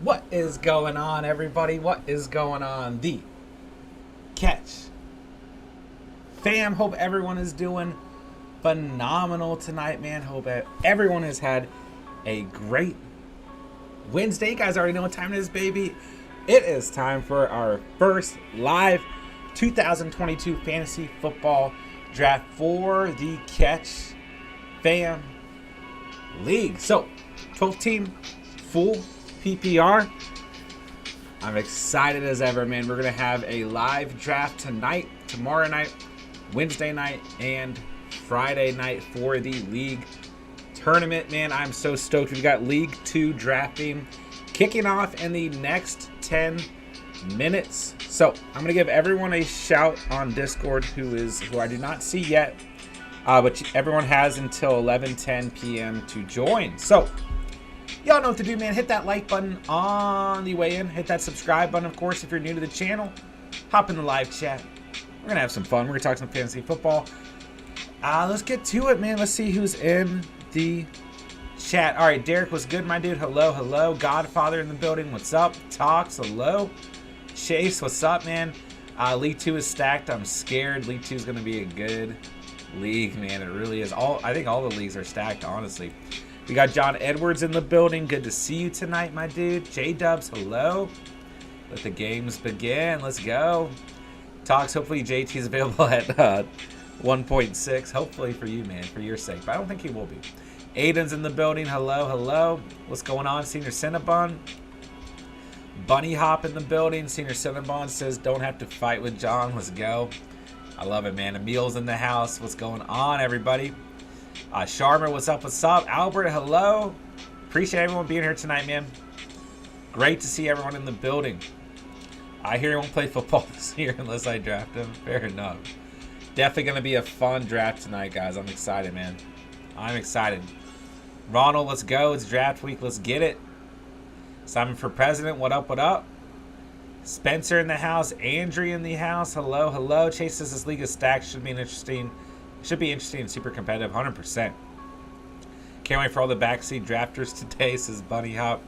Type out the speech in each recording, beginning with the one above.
What is going on, everybody? What is going on? The Catch fam. Hope everyone is doing phenomenal tonight, man. Hope everyone has had a great Wednesday. You guys already know what time it is, baby. It is time for our first live 2022 fantasy football draft for the Catch fam league. So, 12-team full PPR. I'm excited as ever, man. We're going to have a live draft tonight, tomorrow night, Wednesday night, and Friday night for the league tournament, man. I'm so stoked. We've got League 2 drafting kicking off in the next 10 minutes. So I'm going to give everyone a shout on Discord who I do not see yet, but everyone has until 11:10 p.m. to join. So y'all know what to do, man. Hit that like button on the way in. Hit that subscribe button, of course, if you're new to the channel. Hop in the live chat. We're going to have some fun. We're going to talk some fantasy football. Let's get to it, man. Let's see who's in the chat. All right, Derek, what's good, my dude? Hello, hello. Godfather in the building. What's up? Talks, hello. Chase, what's up, man? League 2 is stacked. I'm scared. League 2 is going to be a good league, man. It really is. I think all the leagues are stacked, honestly. We got John Edwards in the building. Good to see you tonight, my dude. J-Dubs, hello. Let the games begin. Let's go. Talks, hopefully JT is available at 1.6. Hopefully for you, man, for your sake. But I don't think he will be. Aiden's in the building. Hello, hello. What's going on, Senior Cinnabon? Bunny Hop in the building. Senior Cinnabon says, don't have to fight with John. Let's go. I love it, man. Emil's in the house. What's going on, everybody? Sharma, what's up? What's up? Albert, hello. Appreciate everyone being here tonight, man. Great to see everyone in the building. I hear he won't play football this year unless I draft him. Fair enough. Definitely going to be a fun draft tonight, guys. I'm excited, man. I'm excited. Ronald, let's go. It's draft week. Let's get it. Simon for president. What up, what up? Spencer in the house. Andrew in the house. Hello, hello. Chase says this league is stacked. Should be interesting and super competitive. 100%. Can't wait for all the backseat drafters today, says Bunny Hop.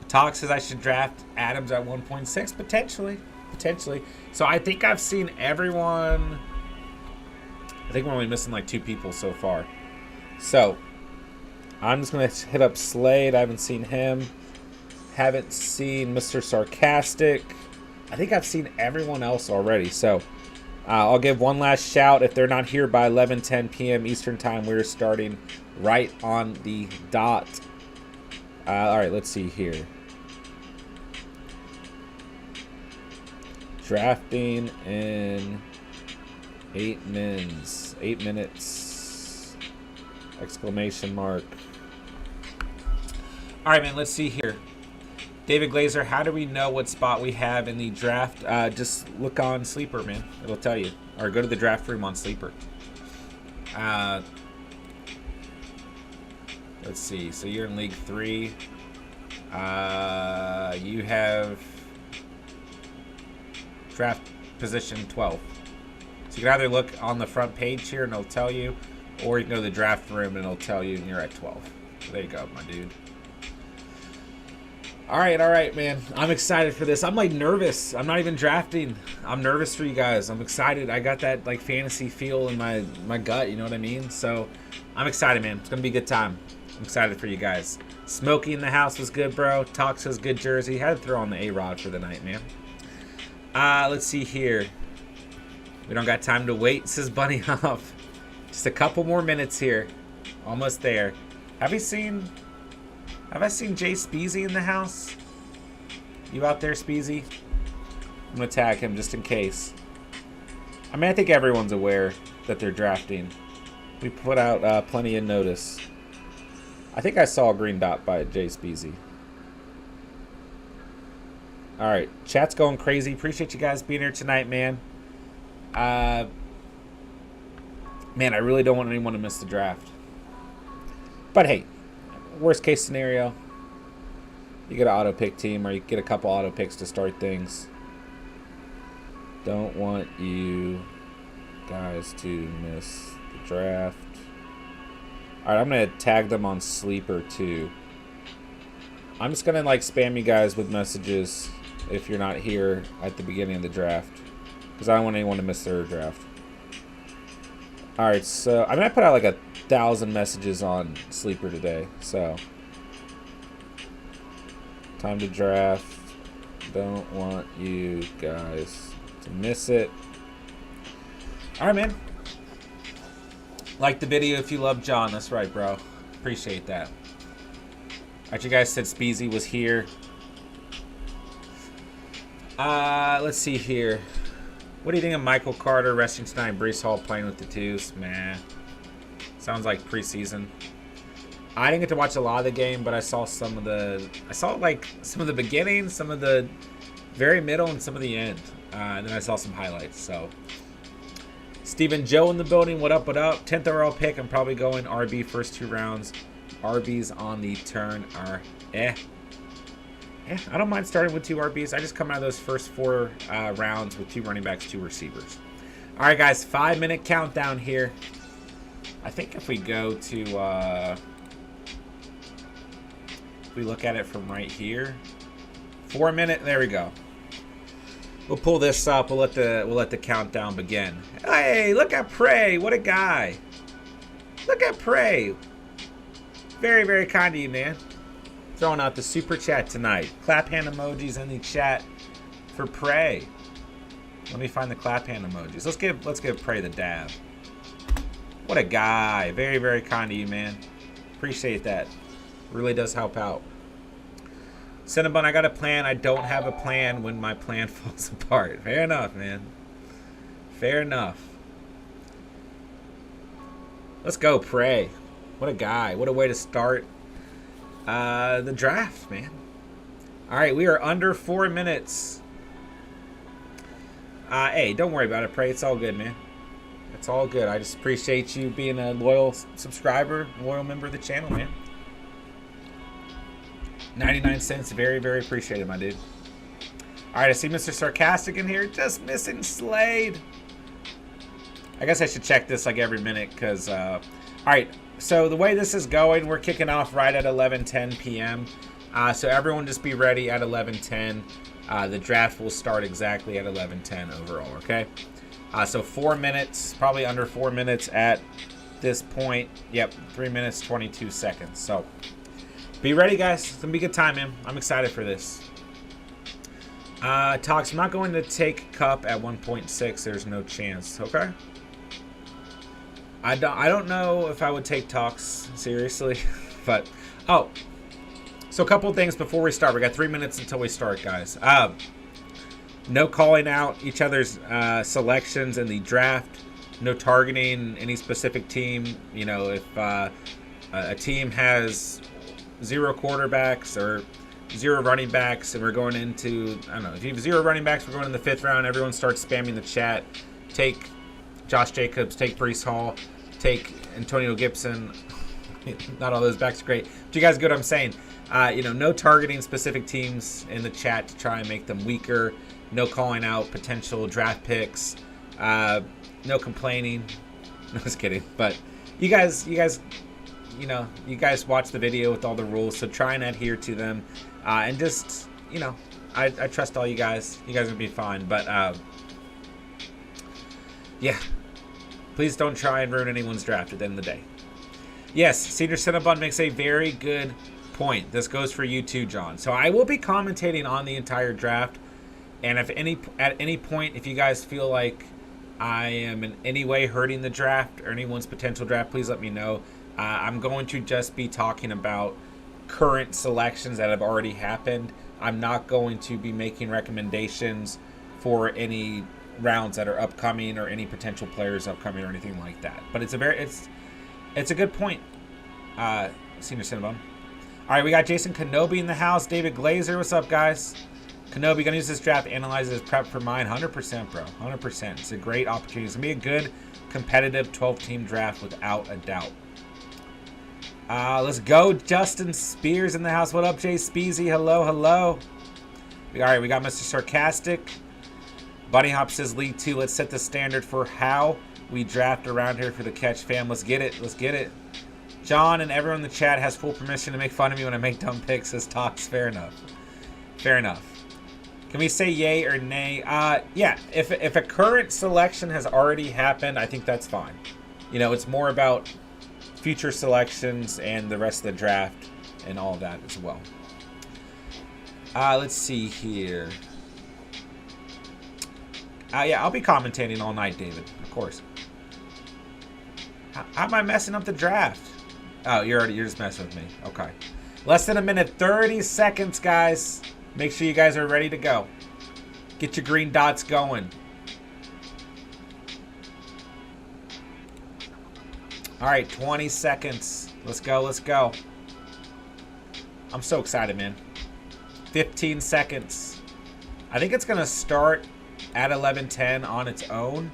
Talk says I should draft Adams at 1.6. Potentially. So I think I've seen everyone. I think we're only missing like 2 people so far. So I'm just going to hit up Slade. I haven't seen him. Haven't seen Mr. Sarcastic. I think I've seen everyone else already. So I'll give one last shout. If they're not here by 11:10 p.m. Eastern Time, we're starting right on the dot. All right, let's see here. Drafting in 8 minutes. 8 minutes. Exclamation mark. All right, man, let's see here. David Glazer, how do we know what spot we have in the draft? Just look on Sleeper, man. It'll tell you. Or go to the draft room on Sleeper. Let's see. So you're in League 3. You have draft position 12. So you can either look on the front page here and it'll tell you, or you can go to the draft room and it'll tell you and you're at 12. So there you go, my dude. All right, man. I'm excited for this. I'm like nervous. I'm not even drafting. I'm nervous for you guys. I'm excited. I got that like fantasy feel in my gut. You know what I mean? So I'm excited, man. It's gonna be a good time. I'm excited for you guys. Smokey in the house was good, bro. Talk says good jersey. Had to throw on the A-Rod for the night, man. Let's see here. We don't got time to wait, says Bunny Hop. Just a couple more minutes here. Almost there. Have I seen Jay Speezy in the house? You out there, Speezy? I'm going to tag him just in case. I mean, I think everyone's aware that they're drafting. We put out plenty of notice. I think I saw a green dot by Jay Speezy. All right. Chat's going crazy. Appreciate you guys being here tonight, man. Man, I really don't want anyone to miss the draft. But hey, worst case scenario, you get an auto pick team or you get a couple auto picks to start things. Don't want you guys to miss the draft. All right, I'm going to tag them on Sleeper too. I'm just gonna like spam you guys with messages if you're not here at the beginning of the draft, because I don't want anyone to miss their draft. All right, so I put out like 1,000 messages on Sleeper today, so time to draft. Don't want you guys to miss it. All right, man. Like the video if you love Jon. That's right, bro. Appreciate that. All right, you guys said Speezy was here. Let's see here. What do you think of Michael Carter resting tonight? Breece Hall playing with the twos? Man, sounds like preseason. I didn't get to watch a lot of the game, but I saw some of the. I saw like some of the beginning, some of the very middle, and some of the end. And then I saw some highlights. So, Stephen Joe in the building. What up? What up? 10th overall pick. I'm probably going RB first 2 rounds. RBs on the turn are I don't mind starting with 2 RBs. I just come out of those first 4 rounds with 2 running backs, 2 receivers. All right, guys, 5-minute countdown here. I think if we go to, if we look at it from right here, 4 minute. There we go. We'll pull this up. We'll let the countdown begin. Hey, look at Prey. What a guy. Look at Prey. Very, very kind of you, man. Throwing out the super chat tonight. Clap hand emojis in the chat for Prey. Let me find the clap hand emojis. Let's give Prey the dab. What a guy. Very, very kind of you, man. Appreciate that. Really does help out. Cinnabon, I got a plan. I don't have a plan when my plan falls apart. Fair enough, man. Fair enough. Let's go, Prey. What a guy. What a way to start the draft, man. All right, we are under 4 minutes. Hey, don't worry about it, Prey. It's all good, man. It's all good. I just appreciate you being a loyal subscriber, loyal member of the channel, man. 99 cents. Very, very appreciated, my dude. All right, I see Mr. Sarcastic in here. Just missing Slade. I guess I should check this like every minute because, all right. So the way this is going, we're kicking off right at 11:10 p.m. So everyone just be ready at 11:10. The draft will start exactly at 11:10 overall, okay? So 4 minutes, probably under 4 minutes at this point. Yep, 3 minutes, 22 seconds. So be ready, guys. It's going to be a good time, man. I'm excited for this. Talks, I'm not going to take Cup at 1.6. There's no chance, okay? I don't know if I would take Talks seriously, but so a couple things before we start. We got 3 minutes until we start, guys. No calling out each other's selections in the draft. No targeting any specific team. You know, if a team has 0 quarterbacks or 0 running backs, and we're going into, I don't know, if you have 0 running backs, we're going in the 5th round. Everyone starts spamming the chat. Take Josh Jacobs, take Breece Hall, take Antonio Gibson. Not all those backs are great. But you guys get what I'm saying. You know, no targeting specific teams in the chat to try and make them weaker. No calling out potential draft picks. No complaining. No, just kidding. But you guys, you know, you guys watch the video with all the rules, so try and adhere to them. And just, you know, I trust all you guys. You guys are going to be fine. But, yeah. Please don't try and ruin anyone's draft at the end of the day. Yes, Senior Cinnabon makes a very good point. This goes for you too, Jon. So I will be commentating on the entire draft. And if at any point, if you guys feel like I am in any way hurting the draft or anyone's potential draft, please let me know. I'm going to just be talking about current selections that have already happened. I'm not going to be making recommendations for any rounds that are upcoming or any potential players upcoming or anything like that. But it's a good point, Senior Cinnabon. All right, we got Jason Kenobi in the house. David Glazer, what's up, guys? Kenobi, gonna use this draft, analyze it as prep for mine. 100%, bro. 100%. It's a great opportunity. It's gonna be a good, competitive 12-team draft without a doubt. Let's go. Justin Spears in the house. What up, Jay Speezy? Hello, hello. All right, we got Mr. Sarcastic. Bunny Hop says League 2. Let's set the standard for how we draft around here for the Catch fam. Let's get it. Let's get it. John and everyone in the chat has full permission to make fun of me when I make dumb picks as talks. Fair enough. Fair enough. Can we say yay or nay? Yeah, if a current selection has already happened, I think that's fine. You know, it's more about future selections and the rest of the draft and all of that as well. Let's see here. Yeah, I'll be commentating all night, David. Of course. How am I messing up the draft? Oh, you're just messing with me. Okay. Less than a minute, 30 seconds, guys. Make sure you guys are ready to go. Get your green dots going. All right, 20 seconds. Let's go, let's go. I'm so excited, man. 15 seconds. I think it's going to start at 11:10 on its own.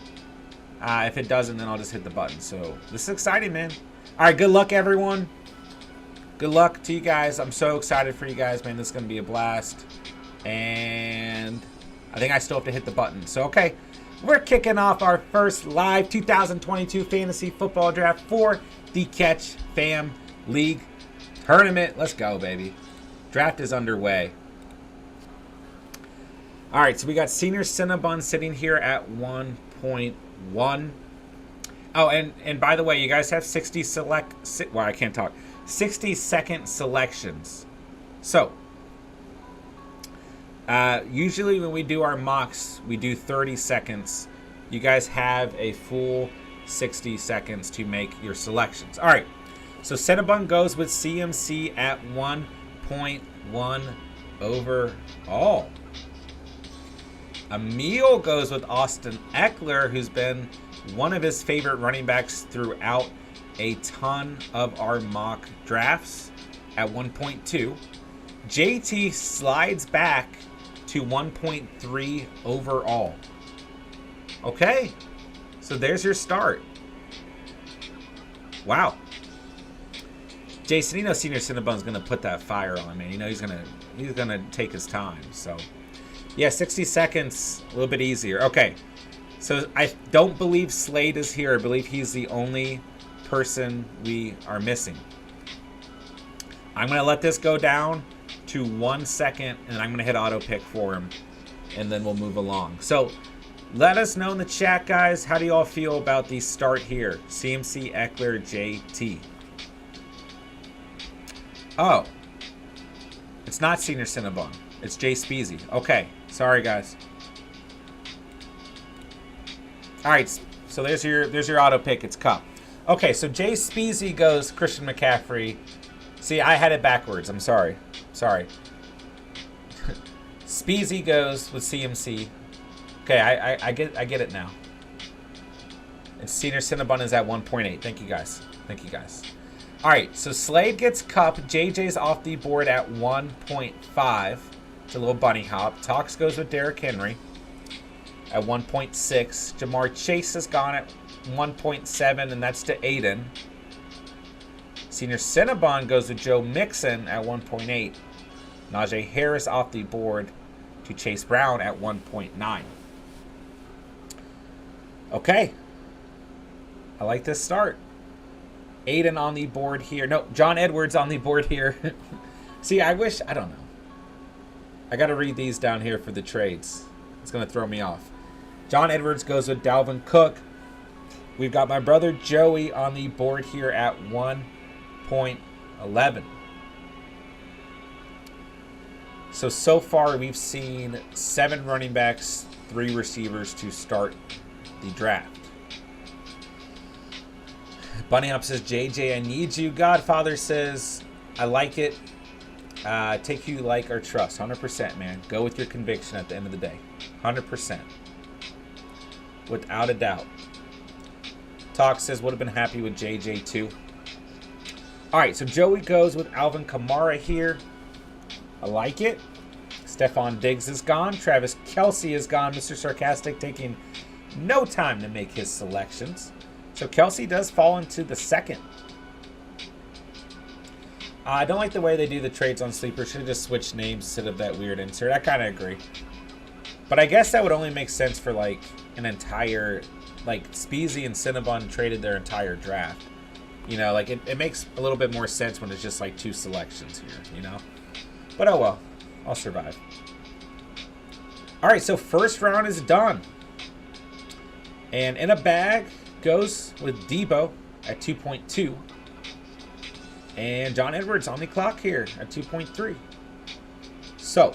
If it doesn't, then I'll just hit the button. So this is exciting, man. All right, good luck, everyone. Good luck to you guys. I'm so excited for you guys, man. This is going to be a blast. And I think I still have to hit the button. So, okay. We're kicking off our first live 2022 Fantasy Football Draft for the Catch Fam League Tournament. Let's go, baby. Draft is underway. All right, so we got Senior Cinnabon sitting here at 1.1. Oh, and by the way, you guys have 60 60-second selections. So, usually when we do our mocks, we do 30 seconds. You guys have a full 60 seconds to make your selections. All right, so Cinnabon goes with CMC at 1.1 overall. Emil goes with Austin Eckler, who's been one of his favorite running backs throughout a ton of our mock drafts at 1.2. JT slides back to 1.3 overall. Okay, so there's your start. Wow. Jason, you know Senior Cinnabon's gonna put that fire on, man. You know he's gonna take his time. So yeah, 60 seconds, a little bit easier. Okay, so I don't believe Slade is here. I believe he's the only person we are missing. I'm gonna let this go down to 1 second, and I'm gonna hit auto pick for him, and then we'll move along. So let us know in the chat, guys. How do you all feel about the start here? CMC, Eckler, JT. Oh, it's not Senior Cinnabon. It's Jay Speezy. Okay, sorry guys. All right, so there's your auto pick. It's Cup. Okay, so Jay Speezy goes Christian McCaffrey. See, I had it backwards. I'm sorry. Sorry. Speezy goes with CMC. Okay, I get it now. And Senior Cinnabon is at 1.8. Thank you guys. Thank you guys. All right, so Slade gets Cup. JJ's off the board at 1.5. It's a little bunny hop. Tox goes with Derrick Henry at 1.6. Jamar Chase has gone at 1.7, and that's to Aiden. Senior Cinnabon goes with Joe Mixon at 1.8. Najee Harris off the board to Chase Brown at 1.9. Okay. I like this start. Aiden on the board here. No, John Edwards on the board here. See, I don't know. I got to read these down here for the trades. It's going to throw me off. John Edwards goes with Dalvin Cook. We've got my brother Joey on the board here at 1.11. So far we've seen 7 running backs, 3 receivers to start the draft. Bunny Hop says, JJ, I need you. Godfather says, I like it. Take you like or trust. 100%, man. Go with your conviction at the end of the day. 100%. Without a doubt. Talk says, would have been happy with JJ too. All right, so Joey goes with Alvin Kamara here. I like it. Stephon Diggs is gone. Travis Kelce is gone. Mr. Sarcastic taking no time to make his selections. So Kelce does fall into the second. I don't like the way they do the trades on Sleeper. Should have just switched names instead of that weird insert. I kind of agree. But I guess that would only make sense for like an entire, like Speezy and Cinnabon traded their entire draft. You know, like it makes a little bit more sense when it's just like 2 selections here, you know? But oh well, I'll survive. All right, so first round is done. And in a bag goes with Debo at 2.2. And John Edwards on the clock here at 2.3. So,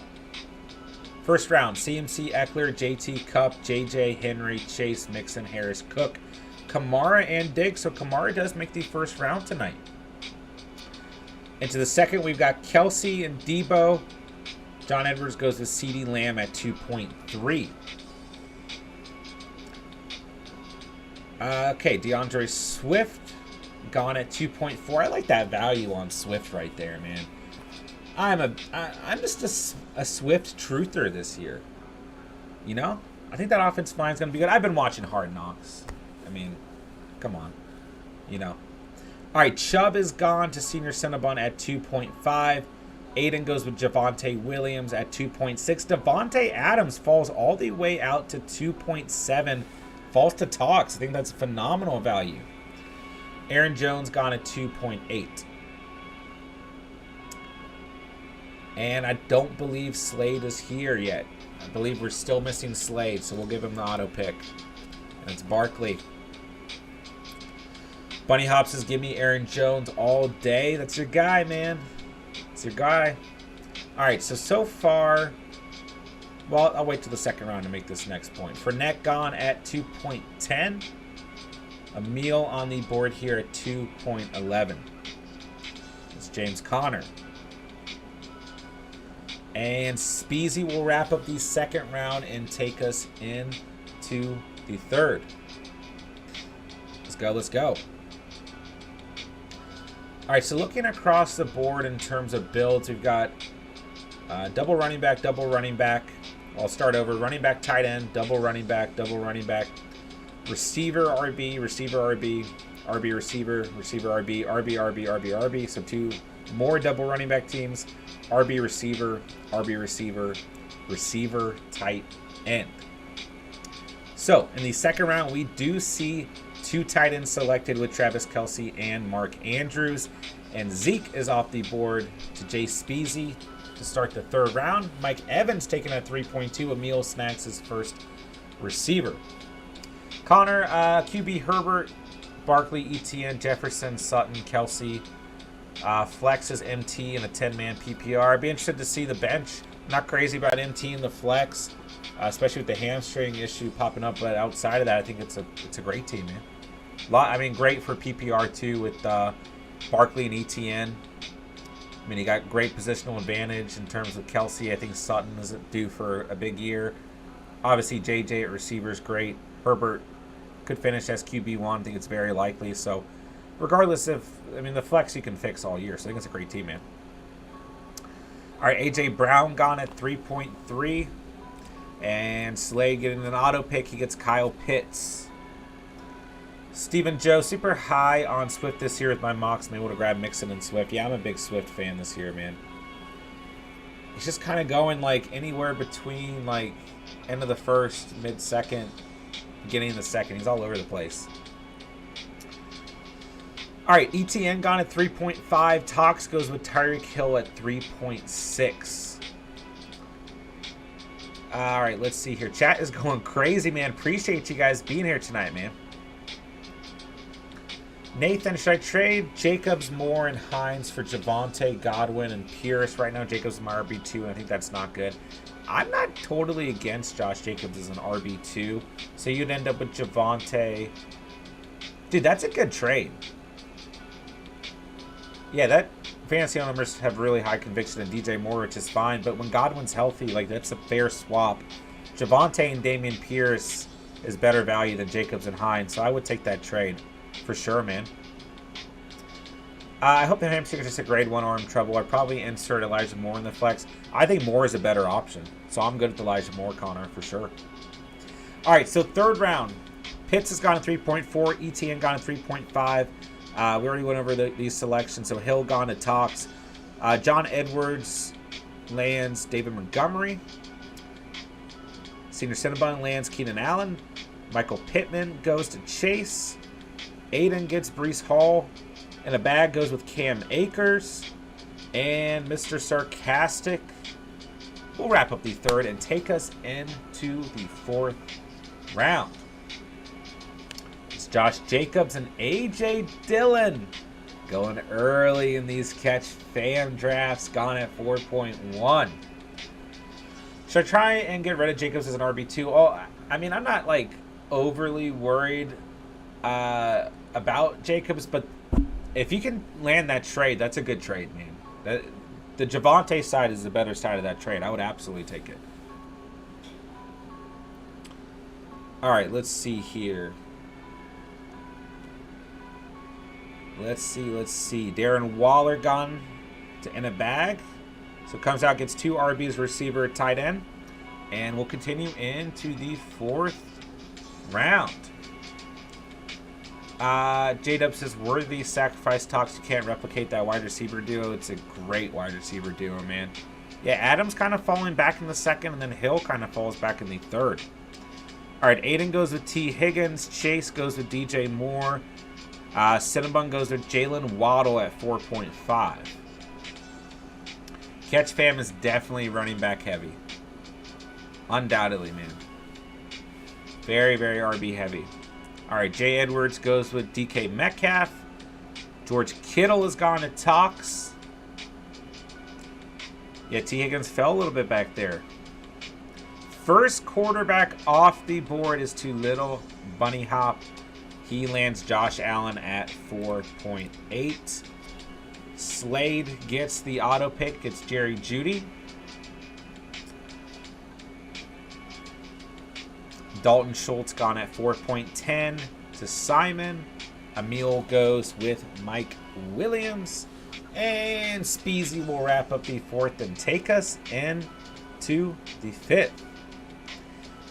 first round, CMC, Eckler, JT, Kupp, JJ, Henry, Chase, Mixon, Harris, Cook, Kamara, and Diggs. So Kamara does make the first round tonight. Into the second, we've got Kelsey and Debo. John Edwards goes with CeeDee Lamb at 2.3. Okay, DeAndre Swift gone at 2.4. I like that value on Swift right there, man. I'm just a Swift truther this year. You know? I think that offensive line is going to be good. I've been watching Hard Knocks. I mean, come on. You know. All right, Chubb is gone to Senior Cinnabon at 2.5. Aiden goes with Javonte Williams at 2.6. Devontae Adams falls all the way out to 2.7. Falls to Talks. I think that's a phenomenal value. Aaron Jones gone at 2.8. And I don't believe Slade is here yet. I believe we're still missing Slade, so we'll give him the auto pick. And it's Barkley. Bunny Hop says, give me Aaron Jones all day. That's your guy, man. That's your guy. All right, so far, well, I'll wait till the second round to make this next point. Fournette gone at 2.10. Emil on the board here at 2.11. It's James Conner. And Speezy will wrap up the second round and take us into the third. Let's go, let's go. All right, so looking across the board in terms of builds, we've got double running back, double running back. I'll start over. Running back, tight end, double running back, receiver, RB, receiver, RB, RB, receiver, receiver, RB, RB, RB, RB, RB. So 2 more double running back teams. RB, receiver, RB, receiver, receiver, tight end. So in the second round, we do see 2 tight ends selected with Travis Kelce and Mark Andrews. And Zeke is off the board to Jay Speezy to start the third round. Mike Evans taken at 3.2. Emil Snacks his first receiver. Connor, QB Herbert, Barkley, ETN, Jefferson, Sutton, Kelce. Flex is MT in a 10-man PPR. I'd be interested to see the bench. Not crazy about MT in the flex, especially with the hamstring issue popping up. But outside of that, I think it's a great team, man. Great for PPR too with Barkley and ETN. I mean, he got great positional advantage in terms of Kelce. I think Sutton is due for a big year. Obviously, JJ at receiver is great. Herbert could finish as QB1. I think it's very likely. So, regardless of, the flex you can fix all year. So, I think it's a great team, man. All right, A.J. Brown gone at 3.3. And Slade getting an auto pick. He gets Kyle Pitts. Stephen Joe, super high on Swift this year with my mocks. I'm able to grab Mixon and Swift. Yeah, I'm a big Swift fan this year, man. He's just kind of going anywhere between end of the first, mid-second, beginning of the second. He's all over the place. All right, ETN gone at 3.5. Tox goes with Tyreek Hill at 3.6. All right, let's see here. Chat is going crazy, man. Appreciate you guys being here tonight, man. Nathan, should I trade Jacobs, Moore, and Hines for Javonte, Godwin, and Pierce? Right now, Jacobs is my RB2, and I think that's not good. I'm not totally against Josh Jacobs as an RB2, so you'd end up with Javonte. Dude, that's a good trade. Yeah, that fantasy numbers have really high conviction in DJ Moore, which is fine, but when Godwin's healthy, that's a fair swap. Javonte and Dameon Pierce is better value than Jacobs and Hines, so I would take that trade. For sure, man. I hope the hamstring is just a grade 1 arm trouble. I'd probably insert Elijah Moore in the flex. I think Moore is a better option. So I'm good with Elijah Moore, Connor, for sure. All right, so third round. Pitts has gone at 3.4. ETN gone at 3.5. We already went over these selections. So Hill gone to Tox. John Edwards lands David Montgomery. Senior Cinnabon lands Keenan Allen. Michael Pittman goes to Chase. Aiden gets Breece Hall. And a bag goes with Cam Akers. And Mr. Sarcastic will wrap up the third and take us into the fourth round. It's Josh Jacobs and A.J. Dillon going early in these catch fan drafts, gone at 4.1. Should I try and get rid of Jacobs as an RB2? Oh, I mean, I'm not like overly worried about Jacobs, but if you can land that trade, that's a good trade, man. The Javonte side is the better side of that trade. I would absolutely take it. All right, let's see here. Let's see. Darren Waller gone in a bag. So comes out, gets 2 RBs, receiver, tight end. And we'll continue into the fourth round. J-Dub says, worthy sacrifice talks. You can't replicate that wide receiver duo. It's a great wide receiver duo, man. Yeah, Adams kind of falling back in the second, and then Hill kind of falls back in the third. All right, Aiden goes with T. Higgins. Chase goes with DJ Moore. Cinnabon goes with Jalen Waddle at 4.5. Catch fam is definitely running back heavy. Undoubtedly, man. Very, very RB heavy. All right, Jay Edwards goes with DK Metcalf. George Kittle has gone to Tox. Yeah, T. Higgins fell a little bit back there. First quarterback off the board is too little. Bunny hop. He lands Josh Allen at 4.8. Slade gets the auto pick. It's Jerry Jeudy. Dalton Schultz gone at 4.10 to Simon. Emil goes with Mike Williams. And Speezy will wrap up the fourth and take us into the fifth.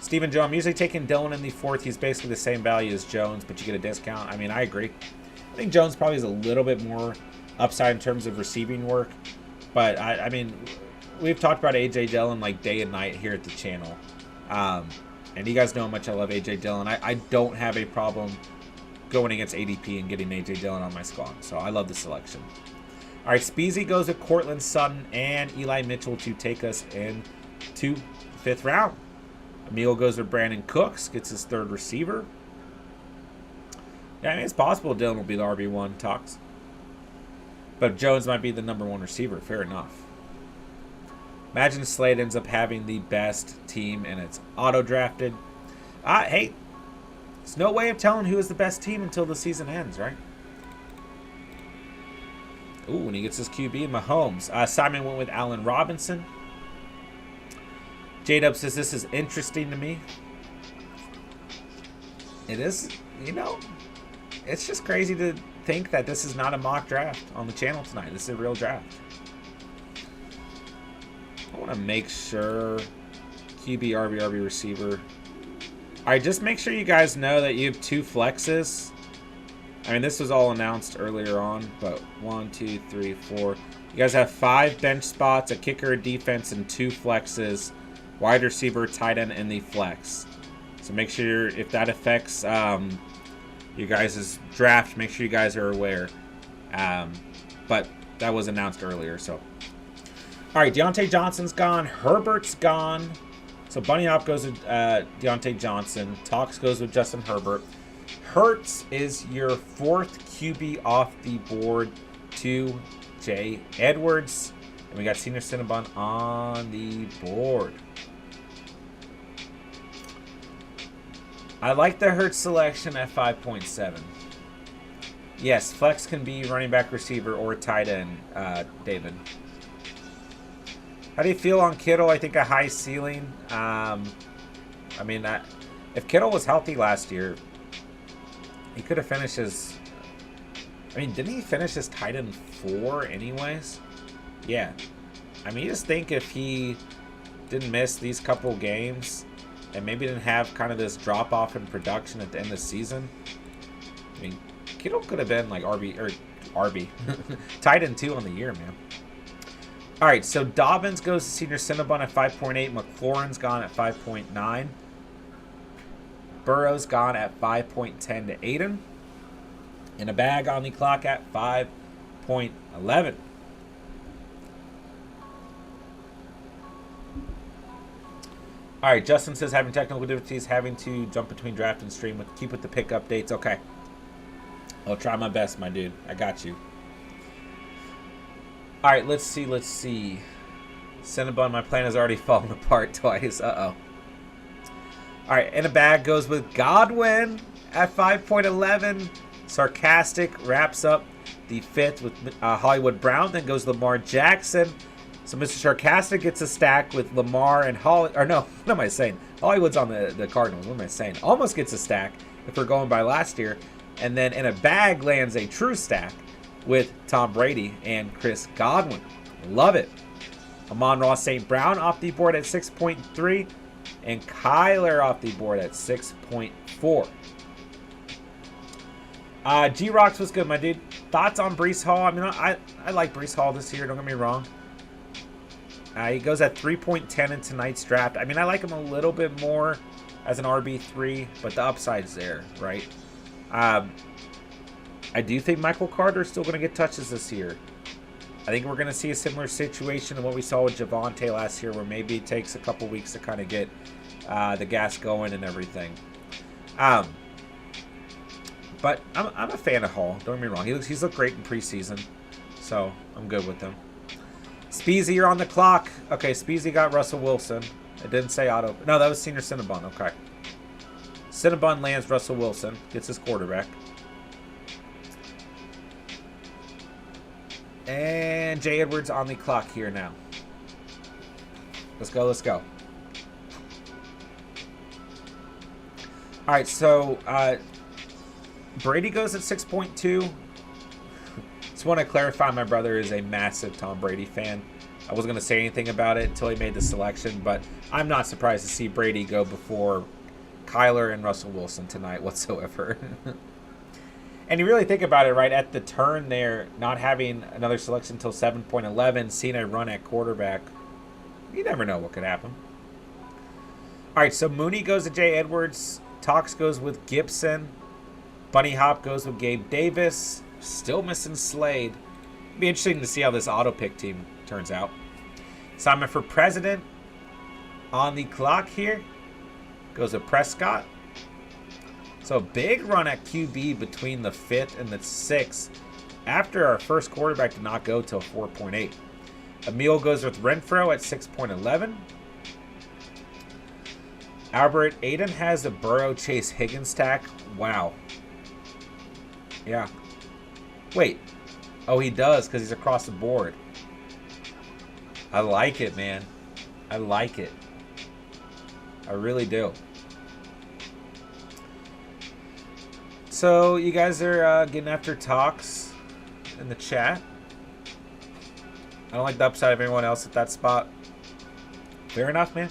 Stephen Joe, I'm usually taking Dillon in the fourth. He's basically the same value as Jones, but you get a discount. I mean, I agree. I think Jones probably is a little bit more upside in terms of receiving work. But, I mean, we've talked about A.J. Dillon like day and night here at the channel. And you guys know how much I love A.J. Dillon. I don't have a problem going against ADP and getting A.J. Dillon on my squad. So I love the selection. All right, Speezy goes with Cortland Sutton and Eli Mitchell to take us into the fifth round. Emil goes with Brandon Cooks, gets his third receiver. Yeah, I mean, it's possible Dillon will be the RB1 Tox. But Jones might be the number 1 receiver. Fair enough. Imagine Slade ends up having the best team and it's auto-drafted. Hey, there's no way of telling who is the best team until the season ends, right? Ooh, and he gets his QB, Mahomes. Simon went with Allen Robinson. J-Dub says, this is interesting to me. It is, you know, it's just crazy to think that this is not a mock draft on the channel tonight. This is a real draft. I want to make sure QB, RB receiver. All right, just make sure you guys know that you have 2 flexes. I mean, this was all announced earlier on, but 1, 2, 3, 4. You guys have 5 bench spots, a kicker, a defense, and 2 flexes. Wide receiver, tight end, and the flex. So make sure if that affects you guys' draft, make sure you guys are aware. But that was announced earlier, so. All right, Deontay Johnson's gone. Herbert's gone. So Bunny Hop goes with Deontay Johnson. Tox goes with Justin Herbert. Hurts is your 4th QB off the board to Jay Edwards. And we got Senior Cinnabon on the board. I like the Hurts selection at 5.7. Yes, flex can be running back, receiver, or tight end, David. How do you feel on Kittle? I think a high ceiling. I mean, if Kittle was healthy last year, he could have finished as... I mean, didn't he finish as tight end 4 anyways? Yeah. I mean, you just think if he didn't miss these couple games and maybe didn't have kind of this drop-off in production at the end of the season, I mean, Kittle could have been like RB. tight end 2 on the year, man. All right, so Dobbins goes to Senior Cinnabon at 5.8. McLaurin's gone at 5.9. Burrow's gone at 5.10 to Aiden. In a bag on the clock at 5.11. All right, Justin says having technical difficulties, having to jump between draft and stream. Keep with the pick updates. Okay. I'll try my best, my dude. I got you. All right, let's see. Cinnabon, my plan has already fallen apart twice. Uh-oh. All right, in a bag goes with Godwin at 5.11. Sarcastic wraps up the 5th with Hollywood Brown. Then goes Lamar Jackson. So Mr. Sarcastic gets a stack with Lamar and Holly. Or no, what am I saying? Hollywood's on the Cardinals. What am I saying? Almost gets a stack if we're going by last year. And then in a bag lands a true stack with Tom Brady and Chris Godwin. Love it. Amon-Ra St. Brown off the board at 6.3. And Kyler off the board at 6.4. G-Rocks was good, my dude. Thoughts on Breece Hall? I mean, I like Breece Hall this year. Don't get me wrong. He goes at 3.10 in tonight's draft. I mean, I like him a little bit more as an RB3, but the upside's there, right? I do think Michael Carter is still going to get touches this year. I think we're going to see a similar situation to what we saw with Javonte last year, where maybe it takes a couple weeks to kind of get the gas going and everything. But I'm a fan of Hall. Don't get me wrong. He's looked great in preseason, so I'm good with him. Speezy, you're on the clock. Okay, Speezy got Russell Wilson. It didn't say auto. No, that was Senior Cinnabon. Okay. Cinnabon lands Russell Wilson. Gets his quarterback. And Jay Edwards on the clock here now. Let's go, let's go. All right, so Brady goes at 6.2. Just want to clarify, my brother is a massive Tom Brady fan. I wasn't going to say anything about it until he made the selection, but I'm not surprised to see Brady go before Kyler and Russell Wilson tonight whatsoever. And you really think about it, right, at the turn there, not having another selection until 7.11, seeing a run at quarterback, you never know what could happen. All right, so Mooney goes to Jay Edwards. Tox goes with Gibson. Bunny Hop goes with Gabe Davis. Still missing Slade. It'll be interesting to see how this auto pick team turns out. Simon for president on the clock here. Goes with Prescott. So big run at QB between the 5th and the 6th after our first quarterback did not go till 4.8. Emil goes with Renfro at 6.11. Albert Aiden has the Burrow Chase Higgins stack. Wow. Yeah. Wait. Oh, he does because he's across the board. I like it, man. I like it. I really do. So you guys are getting after talks in the chat. I don't like the upside of anyone else at that spot. Fair enough, man.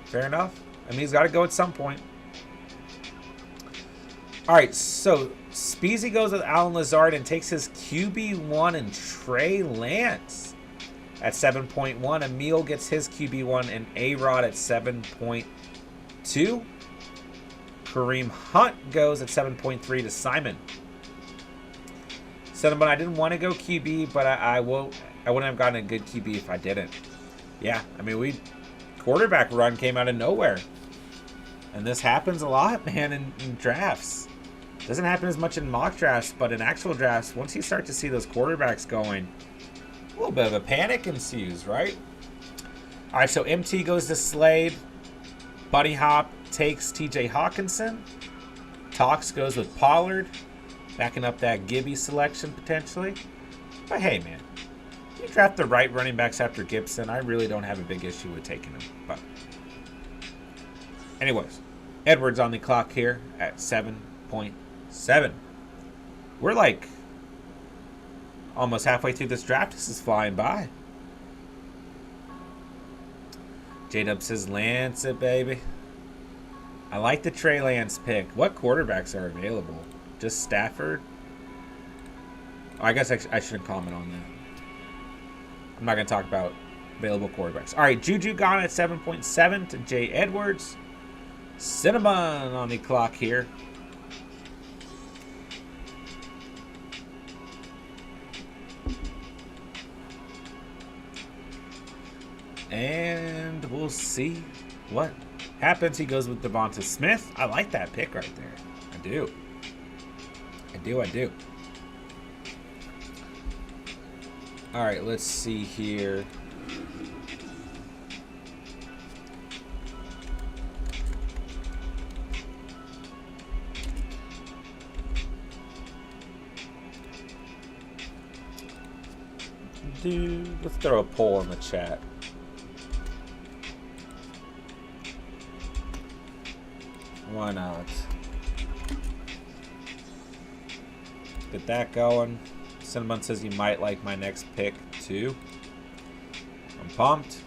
Fair enough. I mean, he's got to go at some point. All right, so Speezy goes with Alan Lazard and takes his QB1 and Trey Lance at 7.1. Emil gets his QB1 and A-Rod at 7.2. Kareem Hunt goes at 7.3 to Simon. Cinnamon, I didn't want to go QB, but I wouldn't have gotten a good QB if I didn't. Yeah, I mean, quarterback run came out of nowhere. And this happens a lot, man, in drafts. Doesn't happen as much in mock drafts, but in actual drafts, once you start to see those quarterbacks going, a little bit of a panic ensues, right? All right, so MT goes to Slade. Bunny Hop takes TJ Hawkinson. Tox goes with Pollard, backing up that Gibby selection potentially. But hey, man, you draft the right running backs after Gibson, I really don't have a big issue with taking him. But anyways, Edwards on the clock here at 7.7. We're like almost halfway through this draft. This is flying by. J-Dub says, Lance it, baby. I like the Trey Lance pick. What quarterbacks are available? Just Stafford? Oh, I guess I shouldn't comment on that. I'm not going to talk about available quarterbacks. All right, Juju gone at 7.7 to Jay Edwards. Cinnamon on the clock here. And we'll see what happens. He goes with Devonta Smith. I like that pick right there. I do. I do. All right, let's see here. Let's throw a poll in the chat. Why not? Get that going. Cinnamon says you might like my next pick too. I'm pumped.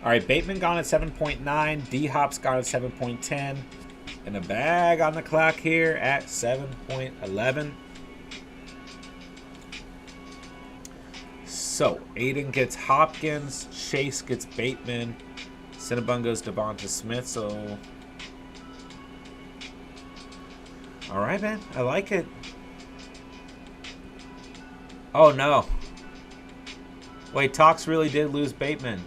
All right, Bateman gone at 7.9. D-Hop's gone at 7.10. And a bag on the clock here at 7.11. So, Aiden gets Hopkins, Chase gets Bateman, Cinnabon goes Devonta Smith, so... Alright, man. I like it. Oh, no. Wait, Tox really did lose Bateman.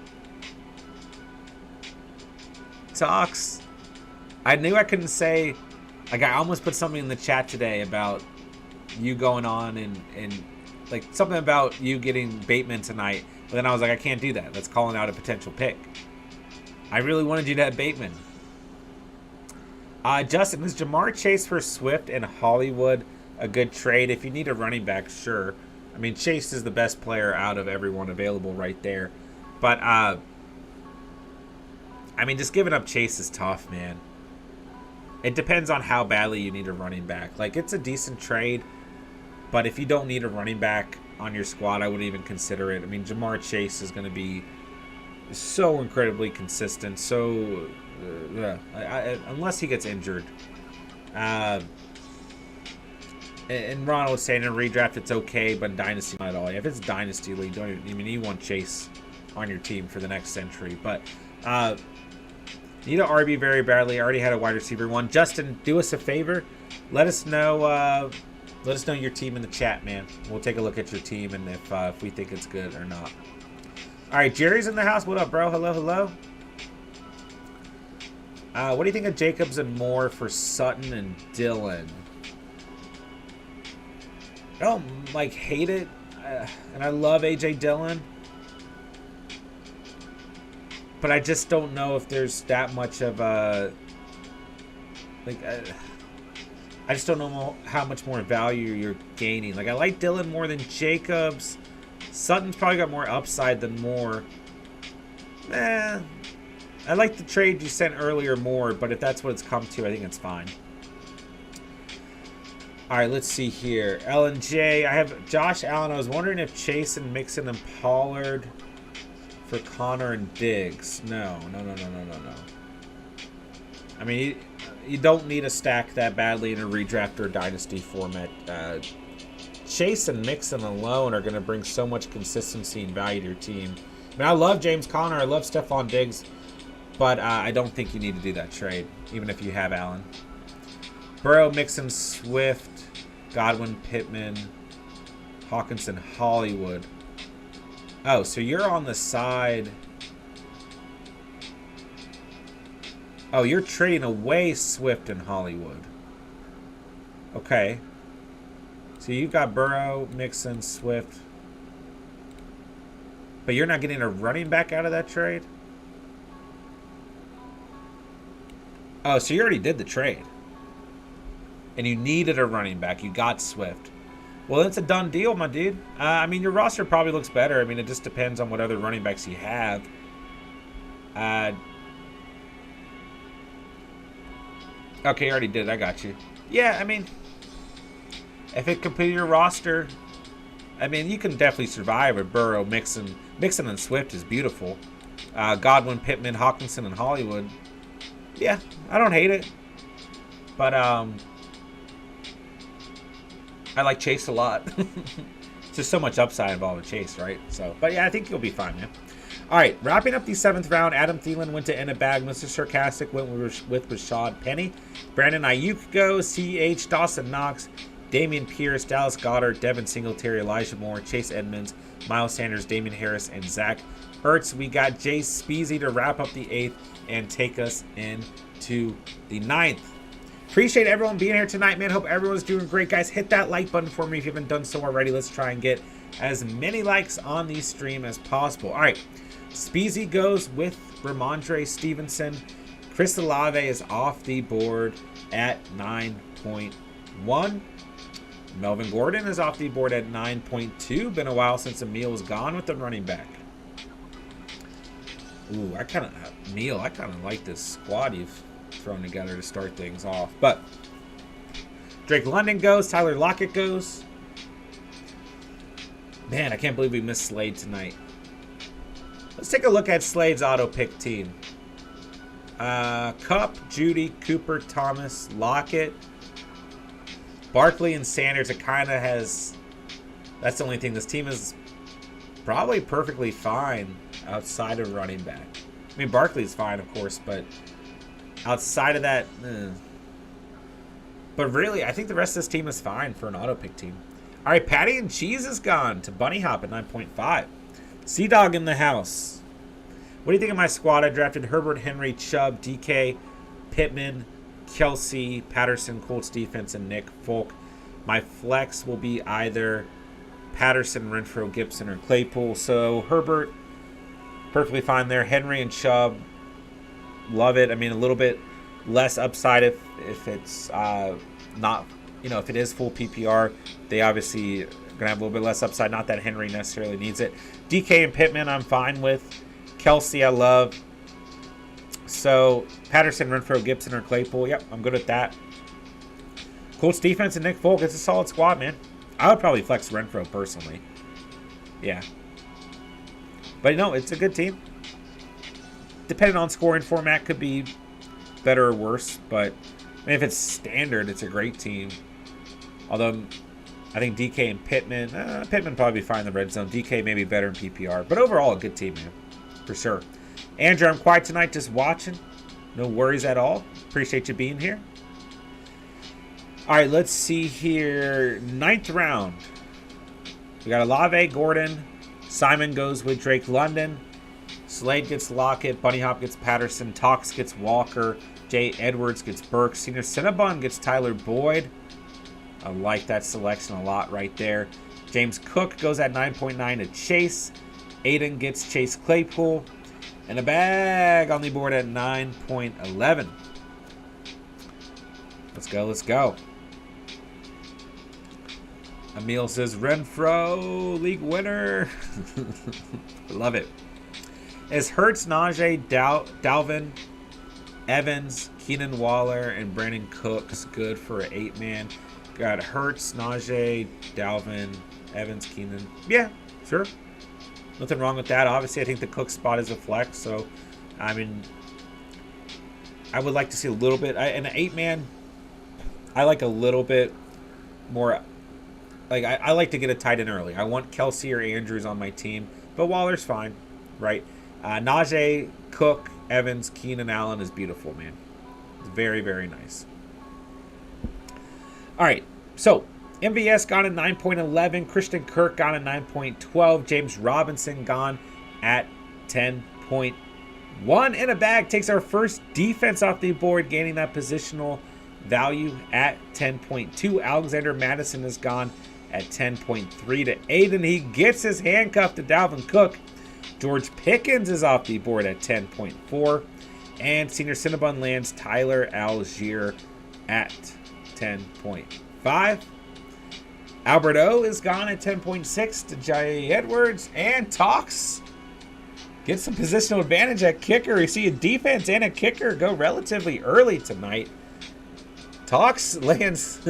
Tox. I knew I couldn't say... Like, I almost put something in the chat today about you going on and like something about you getting Bateman tonight, but then I was like, I can't do that. That's calling out a potential pick. I really wanted you to have Bateman. Justin, is Jamar Chase for Swift and Hollywood a good trade? If you need a running back, sure. I mean, Chase is the best player out of everyone available right there. But, I mean, just giving up Chase is tough, man. It depends on how badly you need a running back. Like, it's a decent trade. But if you don't need a running back on your squad, I wouldn't even consider it. I mean, Jamar Chase is going to be so incredibly consistent. So, unless he gets injured. And Ronald was saying in redraft it's okay, but Dynasty not at all. If it's Dynasty League, you want Chase on your team for the next century. But need an RB very badly. I already had a wide receiver one. Justin, do us a favor. Let us know... Let us know your team in the chat, man. We'll take a look at your team and if we think it's good or not. All right, Jerry's in the house. What up, bro? Hello, hello. What do you think of Jacobs and Moore for Sutton and Dillon? I don't, hate it. And I love A.J. Dillon. But I just don't know if there's that much of a... I just don't know how much more value you're gaining. I like Dillon more than Jacobs. Sutton's probably got more upside than Moore. I like the trade you sent earlier more, but if that's what it's come to, I think it's fine. All right, let's see here. L&J, I have Josh Allen. I was wondering if Chase and Mixon and Pollard for Connor and Diggs. No. I mean, you don't need a stack that badly in a redraft or dynasty format. Chase and Mixon alone are going to bring so much consistency and value to your team. I mean, I love James Conner. I love Stephon Diggs. But I don't think you need to do that trade, even if you have Allen. Burrow, Mixon, Swift, Godwin, Pittman, Hawkinson, Hollywood. Oh, so you're on the side... Oh, you're trading away Swift and Hollywood. Okay. So you've got Burrow, Mixon, Swift. But you're not getting a running back out of that trade? Oh, so you already did the trade. And you needed a running back. You got Swift. Well, it's a done deal, my dude. I mean, your roster probably looks better. I mean, it just depends on what other running backs you have. Okay, you already did. I got you. Yeah, I mean, if it completed your roster, I mean, you can definitely survive with Burrow, Mixon. Mixon and Swift is beautiful. Godwin, Pittman, Hawkinson, and Hollywood. Yeah, I don't hate it. But I like Chase a lot. There's so much upside involved with Chase, right? So, but yeah, I think you'll be fine, man. All right, wrapping up the 7th round, Adam Thielen went to in a bag. Mr. Sarcastic went with Rashad Penny. Brandon Ayuk goes. C.H. Dawson Knox. Damian Pierce, Dallas Goedert, Devin Singletary, Elijah Moore, Chase Edmonds, Miles Sanders, Damian Harris, and Zach Ertz. We got Jay Speezy to wrap up the 8th and take us into the 9th. Appreciate everyone being here tonight, man. Hope everyone's doing great, guys. Hit that like button for me if you haven't done so already. Let's try and get as many likes on the stream as possible. All right, Speezy goes with Ramondre Stevenson. Chris Olave is off the board at 9.1. Melvin Gordon is off the board at 9.2. Been a while since Emil was gone with the running back. Ooh, I kind of like this squad you've thrown together to start things off. But Drake London goes. Tyler Lockett goes. Man, I can't believe we missed Slade tonight. Let's take a look at Slade's auto pick team. Kupp, Judy, Cooper, Thomas, Lockett, Barkley, and Sanders. It kind of has... That's the only thing. This team is probably perfectly fine outside of running back. I mean, Barkley's fine, of course, but outside of that... But really, I think the rest of this team is fine for an auto pick team. All right, Patty and Cheese is gone to Bunny Hop at 9.5. Sea-Dog in the house. What do you think of my squad? I drafted Herbert, Henry, Chubb, DK, Pittman, Kelsey, Patterson, Colts defense, and Nick Folk. My flex will be either Patterson, Renfro, Gibson, or Claypool. So Herbert, perfectly fine there. Henry and Chubb, love it. I mean, a little bit less upside if it's not, if it is full PPR. They obviously are going to have a little bit less upside. Not that Henry necessarily needs it. DK and Pittman, I'm fine with. Kelsey, I love. So, Patterson, Renfro, Gibson, or Claypool. Yep, I'm good at that. Colts defense and Nick Folk. It's a solid squad, man. I would probably flex Renfro personally. Yeah. But, it's a good team. Depending on scoring format, could be better or worse. But, if it's standard, it's a great team. Although, I think DK and Pittman. Pittman probably be fine in the red zone. DK may be better in PPR. But overall, a good team, man. For sure. Andrew, I'm quiet tonight, just watching. No worries at all. Appreciate you being here. All right, let's see here. 9th round. We got Olave, Gordon. Simon goes with Drake London. Slade gets Lockett. Bunny Hop gets Patterson. Tox gets Walker. Jay Edwards gets Burks. Senior Cinnabon gets Tyler Boyd. I like that selection a lot right there. James Cook goes at 9.9 to Chase. Aiden gets Chase Claypool. And a bag on the board at 9.11. Let's go, let's go. Emil says, Renfro, league winner. Love it. Is Hurts, Najee, Dalvin, Evans, Keenan Waller, and Brandon Cooks good for an 8-man? Got Hurts, Najee, Dalvin, Evans, Keenan. Yeah, sure. Nothing wrong with that. Obviously, I think the Cook spot is a flex. So, I mean, I would like to see a little bit. An 8-man, I like a little bit more. Like, I like to get a tight end early. I want Kelsey or Andrews on my team. But Waller's fine, right? Najee, Cook, Evans, Keenan Allen is beautiful, man. It's very, very nice. All right. So, MVS gone at 9.11. Christian Kirk gone at 9.12. James Robinson gone at 10.1. In a bag takes our first defense off the board, gaining that positional value at 10.2. Alexander Madison is gone at 10.3 to Aiden. He gets his handcuff to Dalvin Cook. George Pickens is off the board at 10.4. And Senior Cinnabon lands Tyler Algier at 10.5. Albert O is gone at 10.6 to Jay Edwards. And Tox gets some positional advantage at kicker. You see a defense and a kicker go relatively early tonight. Tox lands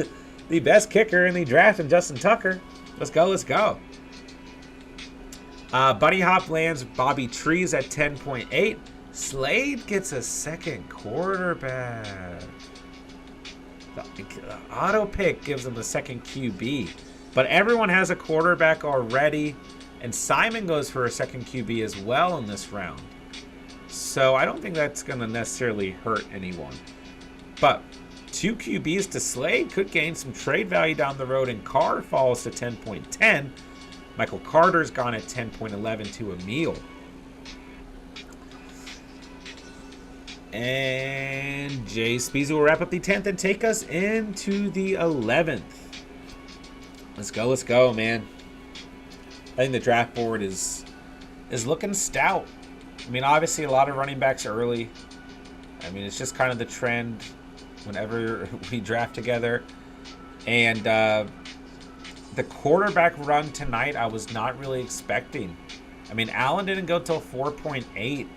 the best kicker in the draft in Justin Tucker. Let's go, let's go. Bunny Hop lands Bobby Trees at 10.8. Slade gets a second quarterback. The auto pick gives him a second QB. But everyone has a quarterback already. And Simon goes for a second QB as well in this round. So I don't think that's going to necessarily hurt anyone. But 2 QBs to Slade. Could gain some trade value down the road. And Carr falls to 10.10. Michael Carter's gone at 10.11 to Emil. And Jay Speezy will wrap up the 10th and take us into the 11th. Let's go, man. I think the draft board is looking stout. I mean, obviously a lot of running backs early. I mean, it's just kind of the trend whenever we draft together. And the quarterback run tonight, I was not really expecting. I mean, Allen didn't go till 4.8.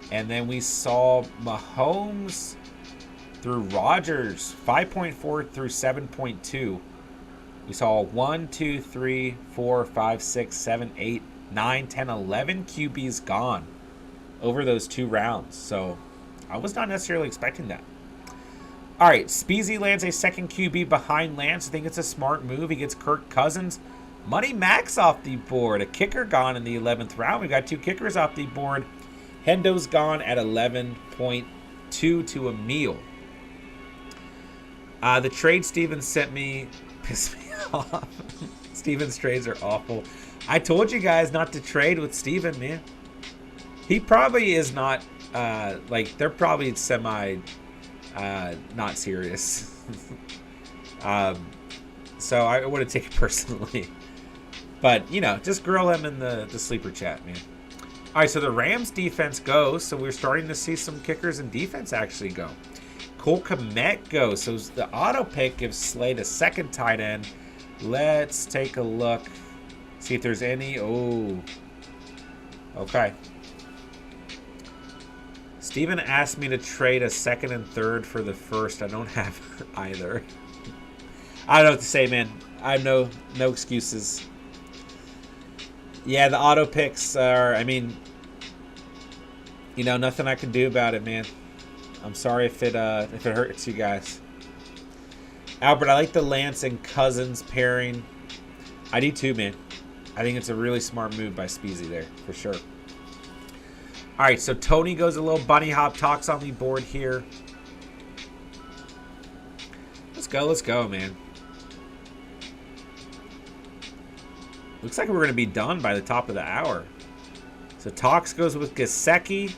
And then we saw Mahomes through Rodgers, 5.4 through 7.2. We saw 1, 2, 3, 4, 5, 6, 7, 8, 9, 10, 11 QBs gone over those 2 rounds. So I was not necessarily expecting that. All right, Speezy lands a second QB behind Lance. I think it's a smart move. He gets Kirk Cousins. Money Max off the board. A kicker gone in the 11th round. We've got 2 kickers off the board. Hendo's gone at 11.2 to Emil. The trade Steven sent me pissed me off. Steven's trades are awful. I told you guys not to trade with Steven, man. He probably is not, they're probably semi not serious. So I wouldn't take it personally. But, you know, just grill him in the sleeper chat, man. All right, so the Rams defense goes. So we're starting to see some kickers and defense actually go. Cole Kmet goes. So the auto pick gives Slade a second tight end. Let's take a look. See if there's any. Oh. Okay. Steven asked me to trade a second and third for the first. I don't have either. I don't know what to say, man. I have no excuses. Yeah, the auto picks are, I mean, you know, nothing I can do about it, man. I'm sorry if it hurts you guys. Albert, I like the Lance and Cousins pairing. I do too, man. I think it's a really smart move by Speezy there, for sure. All right, so Tony goes a little bunny hop, talks on the board here. Let's go, man. Looks like we're going to be done by the top of the hour. So Talks goes with Gesicki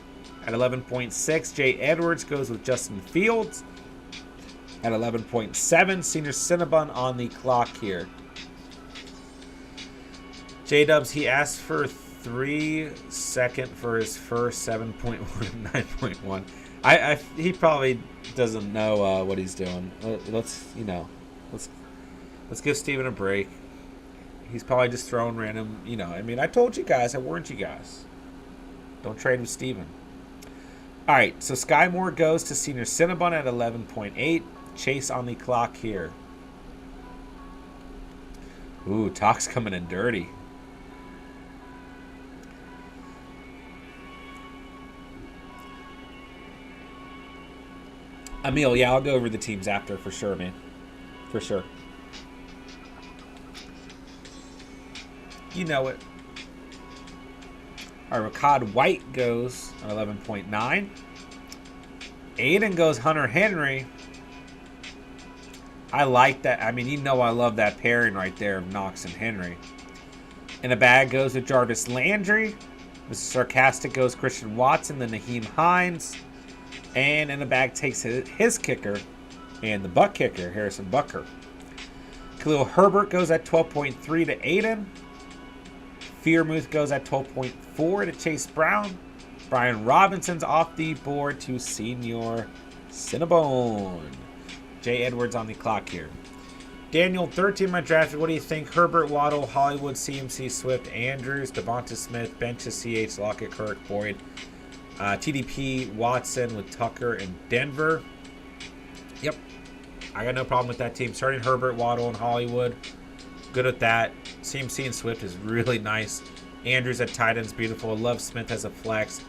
at 11.6. Jay Edwards goes with Justin Fields at 11.7. Senior Cinnabon on the clock here. J-Dubs, he asked for 3 second for his first 7.1 and 9.1. He probably doesn't know what he's doing. Let's give Steven a break. He's probably just throwing random, you know. I mean, I told you guys. I warned you guys. Don't trade with Steven. All right, so Sky Moore goes to Senior Cinnabon at 11.8. Chase on the clock here. Ooh, Talk's coming in dirty. Emil, yeah, I'll go over the teams after for sure, man. For sure. You know it. All right, Ricard White goes on 11.9. Aiden goes Hunter Henry. I like that. I mean, you know I love that pairing right there of Knox and Henry. In the bag goes with Jarvis Landry. Mr. Sarcastic goes Christian Watson, then Naheem Hines. And in the bag takes his kicker and the butt kicker, Harrison Butker. Khalil Herbert goes at 12.3 to Aiden. Fearmouth goes at 12.4 to Chase Brown. Brian Robinson's off the board to Senior Cinnabon. Jay Edwards on the clock here. Daniel, 13 my draft. What do you think? Herbert, Waddle, Hollywood, CMC, Swift, Andrews, Devonta Smith, Benches, CH, Lockett, Kirk, Boyd, TDP, Watson with Tucker and Denver. Yep. I got no problem with that team. Starting Herbert, Waddle, and Hollywood. Good at that. CMC and Swift is really nice. Andrews at tight end's beautiful. I love Smith as a flex.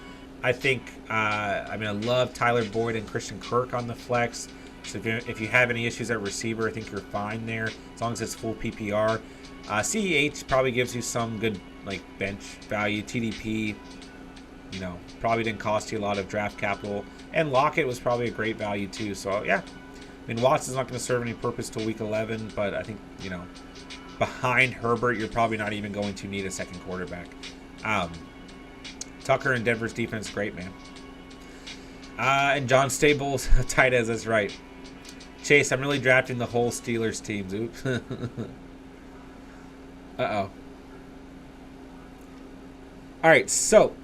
I think, I love Tyler Boyd and Christian Kirk on the flex. So if you have any issues at receiver, I think you're fine there as long as it's full PPR. CEH probably gives you some good bench value. TDP, probably didn't cost you a lot of draft capital. And Lockett was probably a great value too. So yeah, mean, Watson's not going to serve any purpose till week 11, but I think, you know, behind Herbert, you're probably not even going to need a second quarterback. Tucker and Denver's defense, great, man. And John Stables, tight ends, that's right. Chase, I'm really drafting the whole Steelers teams. Oops. Uh-oh. All right, so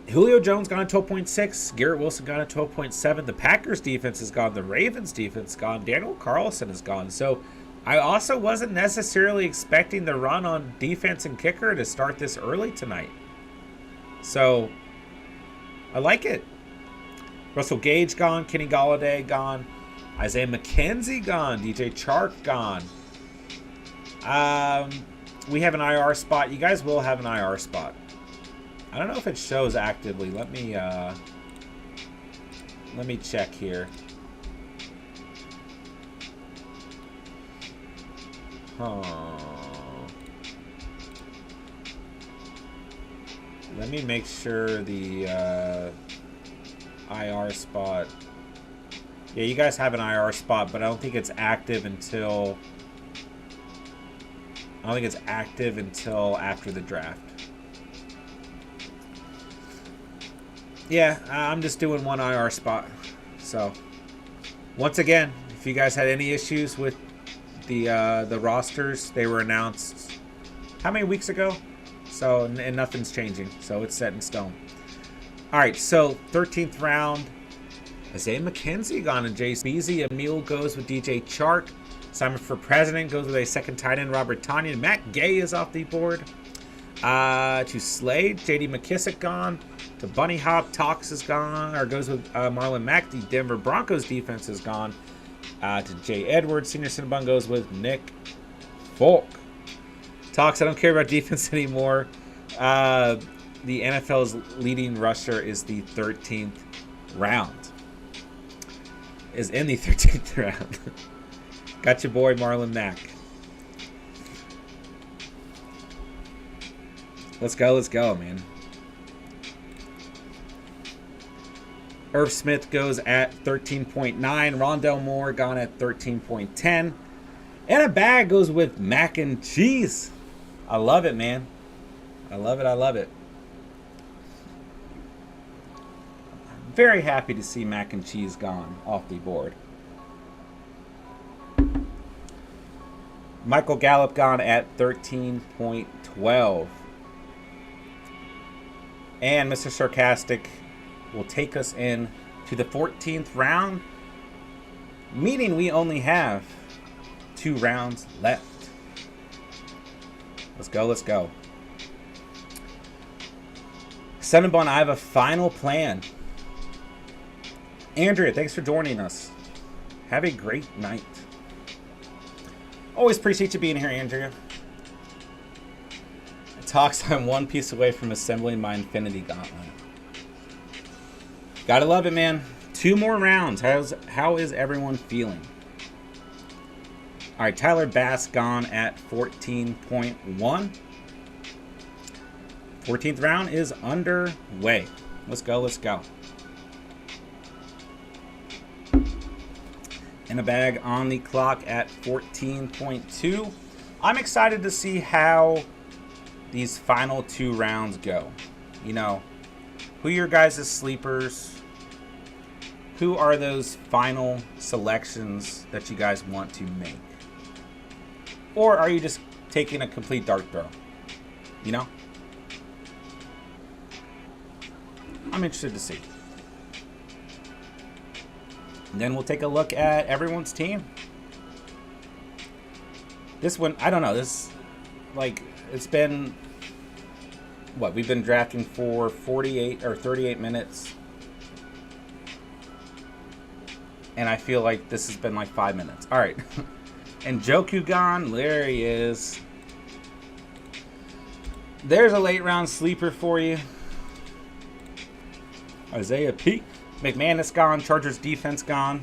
Julio Jones gone at 12.6. Garrett Wilson gone at 12.7. The Packers defense is gone. The Ravens defense is gone. Daniel Carlson is gone. So I also wasn't necessarily expecting the run on defense and kicker to start this early tonight. So I like it. Russell Gage gone. Kenny Golladay gone. Isaiah McKenzie gone. DJ Chark gone. We have an IR spot. You guys will have an IR spot. I don't know if it shows actively. Let me check here. Let me make sure the IR spot. Yeah, you guys have an IR spot, but I don't think it's active until after the draft. Yeah, I'm just doing one IR spot. So, once again, if you guys had any issues with the rosters, they were announced how many weeks ago? So, and nothing's changing. So, it's set in stone. All right, so 13th round, Isaiah McKenzie gone and Jace Beasley. Emil goes with DJ Chark. Simon for President goes with a second tight end, Robert Tonyan. Matt Gay is off the board. To Slade, J.D. McKissick gone. To Bunny Hop, Tox is gone, or goes with Marlon Mack. The Denver Broncos defense is gone. To Jay Edwards, Senior Cinnabon goes with Nick Folk. Tox, I don't care about defense anymore. The NFL's leading rusher is the 13th round. Is in the 13th round. Got your boy Marlon Mack. Let's go, man. Irv Smith goes at 13.9. Rondell Moore gone at 13.10. And a bag goes with mac and cheese. I love it, man. I love it. I'm very happy to see mac and cheese gone off the board. Michael Gallup gone at 13.12. And Mr. Sarcastic will take us in to the 14th round, meaning we only have 2 rounds left. Let's go. Cinnabon, I have a final plan. Andrea, thanks for joining us. Have a great night. Always appreciate you being here, Andrea. Talks, I'm one piece away from assembling my Infinity Gauntlet. Gotta love it, man. 2 more rounds. How is everyone feeling? All right, Tyler Bass gone at 14.1. 14th round is underway. Let's go. In a bag on the clock at 14.2. I'm excited to see how these final 2 rounds go. You know, who are your guys' sleepers? Who are those final selections that you guys want to make? Or are you just taking a complete dart throw? You know? I'm interested to see. And then we'll take a look at everyone's team. This one, I don't know. This, like, it's been, what, we've been drafting for 48 or 38 minutes. And I feel like this has been like 5 minutes. All right. And Joku gone. There he is. There's a late round sleeper for you. Isaiah P. McManus gone. Chargers defense gone.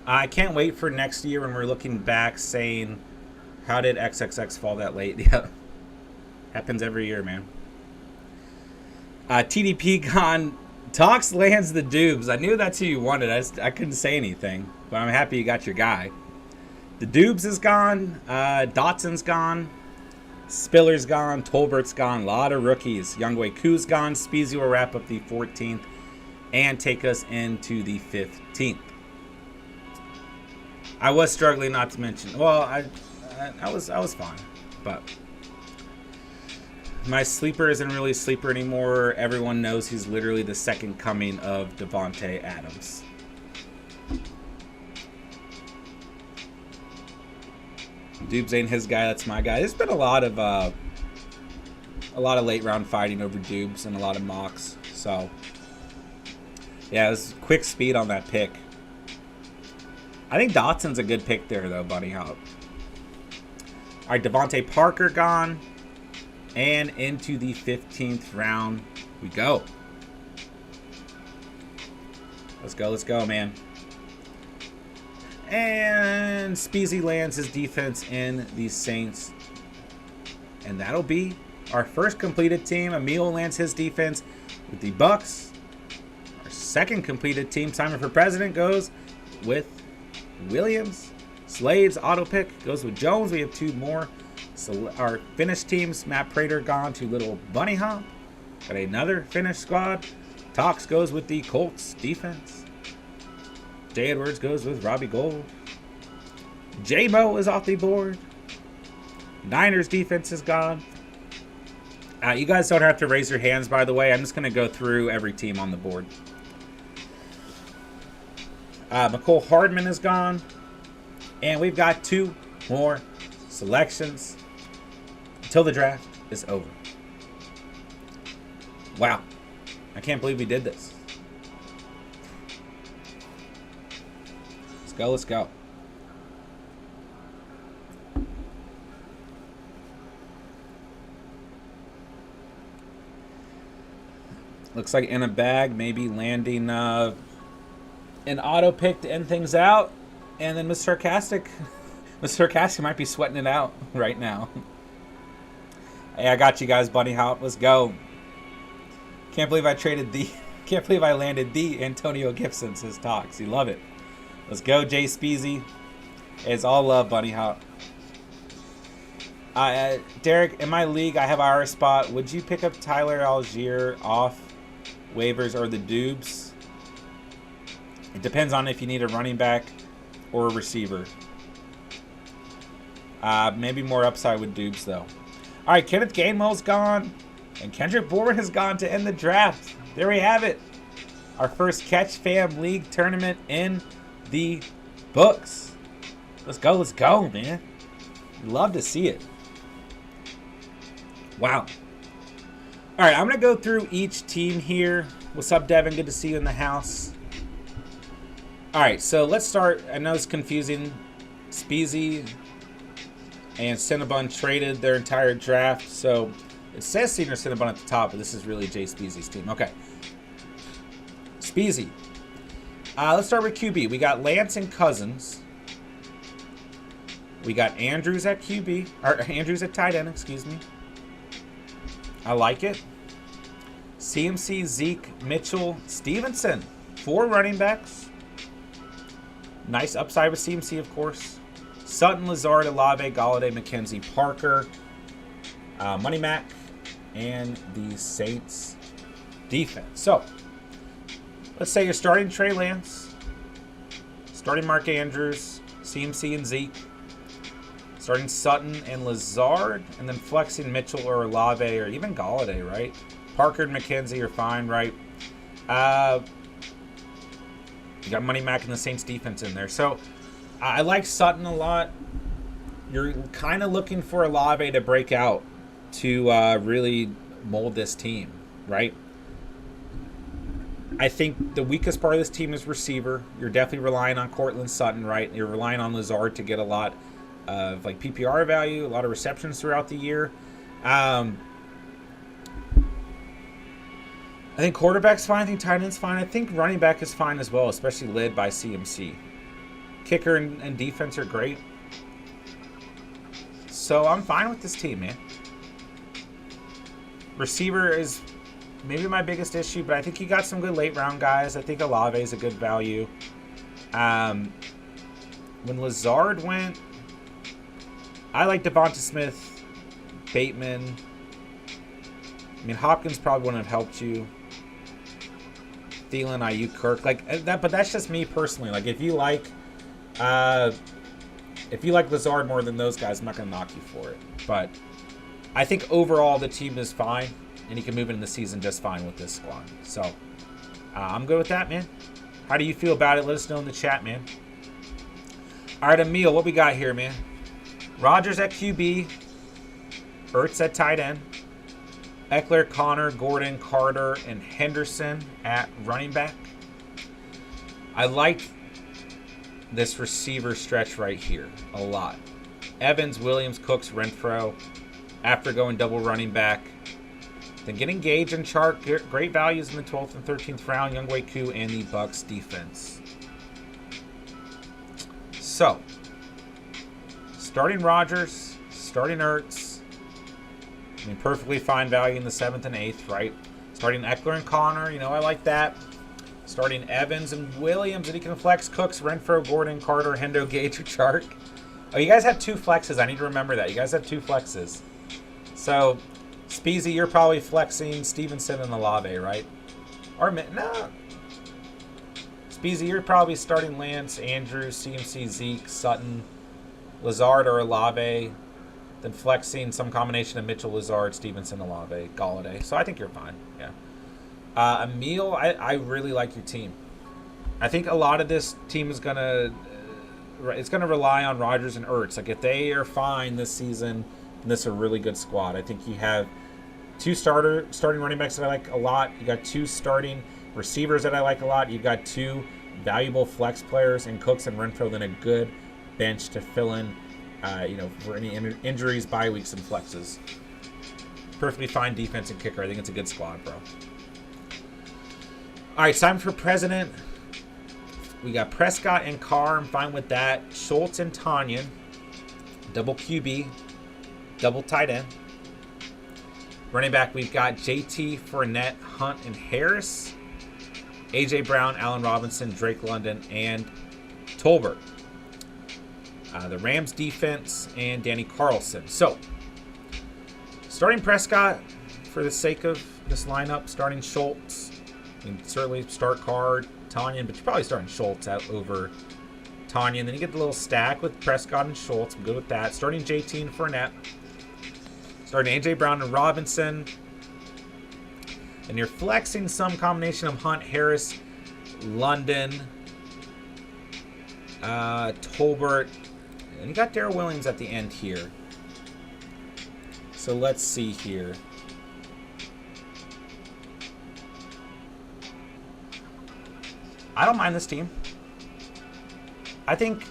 I can't wait for next year when we're looking back saying, how did XXX fall that late? Yeah. Happens every year, man. TDP gone. Tox lands the Dubes. I knew that's who you wanted. I couldn't say anything, but I'm happy you got your guy. The Dubes is gone. Dotson's gone. Spiller's gone. Tolbert's gone. A lot of rookies. Youngwei Koo's gone. Speezy will wrap up the 14th and take us into the 15th. I was struggling not to mention. Well, I was fine, but my sleeper isn't really a sleeper anymore. Everyone knows he's literally the second coming of Devontae Adams. Dubes ain't his guy. That's my guy. There's been a lot of late round fighting over Dubes and a lot of mocks. So yeah, it was quick speed on that pick. I think Dotson's a good pick there, though, Bunny Hop. All right, Devontae Parker gone. And into the 15th round we go. Let's go, man. And Speezy lands his defense in the Saints. And that'll be our first completed team. Emil lands his defense with the Bucks. Our second completed team, Simon for President, goes with Williams. Slade's auto pick goes with Jones. We have two more. So our finished teams, Matt Prater gone to Little Bunny Hop. Got another finished squad. Tox goes with the Colts defense. Jay Edwards goes with Robbie Gold. J-Mo is off the board. Niners defense is gone. You guys don't have to raise your hands, by the way. I'm just going to go through every team on the board. McCole Hardman is gone. And we've got two more selections until the draft is over. Wow. I can't believe we did this. Let's go. Looks like in a bag, maybe landing an auto pick to end things out. And then Mr. Sarcastic might be sweating it out right now. Hey, I got you guys, Bunny Hop. Let's go. Can't believe I landed the Antonio Gibson, says Tox. You love it. Let's go, Jay Speezy. It's all love, Bunny Hop. Derek, in my league, I have our spot. Would you pick up Tyler Algier off waivers or the Dubes? It depends on if you need a running back or a receiver. Maybe more upside with Dubes, though. All right, Kenneth Gainwell's gone. And Kendrick Bourne has gone to end the draft. There we have it. Our first Catch Fam League tournament in the books. Let's go, man. Love to see it. Wow. All right, I'm going to go through each team here. What's up, Devin? Good to see you in the house. All right, so let's start. I know it's confusing. Speezy and Cinnabon traded their entire draft. So it says Senior Cinnabon at the top, but this is really Jay Speezy's team. Okay. Speezy. Let's start with QB. We got Lance and Cousins. We got Andrews at QB. Or Andrews at tight end, excuse me. I like it. CMC, Zeke, Mitchell, Stevenson. 4 running backs. Nice upside with CMC, of course. Sutton, Lazard, Olave, Galladay, McKenzie, Parker, Money Mac, and the Saints defense. So, let's say you're starting Trey Lance, starting Mark Andrews, CMC and Zeke, starting Sutton and Lazard, and then flexing Mitchell or Olave or even Galladay, right? Parker and McKenzie are fine, right? You got Money Mac and the Saints defense in there. So, I like Sutton a lot. You're kind of looking for Olave to break out to really mold this team, right? I think the weakest part of this team is receiver. You're definitely relying on Cortland Sutton, right? You're relying on Lazard to get a lot of like PPR value, a lot of receptions throughout the year. I think quarterback's fine. I think tight end's fine. I think running back is fine as well, especially led by CMC. Kicker and defense are great. So I'm fine with this team, man. Receiver is maybe my biggest issue, but I think you got some good late round guys. I think Olave is a good value. When Lazard went, I like Devonta Smith, Bateman. I mean, Hopkins probably wouldn't have helped you. Thielen, Ayuk, Kirk, like that. But that's just me personally. Like if you like Lazard more than those guys, I'm not gonna knock you for it. But I think overall the team is fine, and he can move into the season just fine with this squad. So I'm good with that, man. How do you feel about it? Let us know in the chat, man. All right, Emil, what we got here, man? Rodgers at QB, Ertz at tight end, Eckler, Connor, Gordon, Carter, and Henderson at running back. I like this receiver stretch right here a lot. Evans, Williams, Cooks, Renfro. After going double running back, then getting Gage and Chark, great values in the 12th and 13th round. Younghoe Koo and the Bucks defense. So, starting Rodgers, starting Ertz. I mean, perfectly fine value in the 7th and 8th, right? Starting Eckler and Connor, you know, I like that. Starting Evans and Williams, and he can flex Cooks, Renfro, Gordon, Carter, Hendo, Gage, or Chark. Oh, you guys have 2 flexes. I need to remember that. You guys have 2 flexes. So, Speezy, you're probably flexing Stevenson and Olave, right? Or, no. Speezy, you're probably starting Lance, Andrews, CMC, Zeke, Sutton, Lazard, or Olave. Then flexing some combination of Mitchell, Lazard, Stevenson, Olave, Galladay. So I think you're fine, yeah. Emil, I really like your team. I think a lot of this team is going to rely on Rodgers and Ertz. Like, if they are fine this season, this is a really good squad. I think you have 2 starting running backs that I like a lot. You got 2 starting receivers that I like a lot. You've got 2 valuable flex players in Cooks and Renfro, then a good bench to fill in, for any injuries, bye weeks, and flexes. Perfectly fine defense and kicker. I think it's a good squad, bro. All right, time for president. We got Prescott and Carr. I'm fine with that. Schultz and Tanyan. Double QB. Double tight end. Running back, we've got JT, Fournette, Hunt, and Harris. A.J. Brown, Allen Robinson, Drake London, and Tolbert. The Rams defense, and Danny Carlson. So, starting Prescott for the sake of this lineup. Starting Schultz. You can certainly start Carr, Tanyan, but you're probably starting Schultz out over Tanyan. Then you get the little stack with Prescott and Schultz. I'm good with that. Starting JT and Fournette. Starting A.J. Brown and Robinson. And you're flexing some combination of Hunt, Harris, London, Tolbert. And you got Darrell Williams at the end here. So let's see here. I don't mind this team. I think,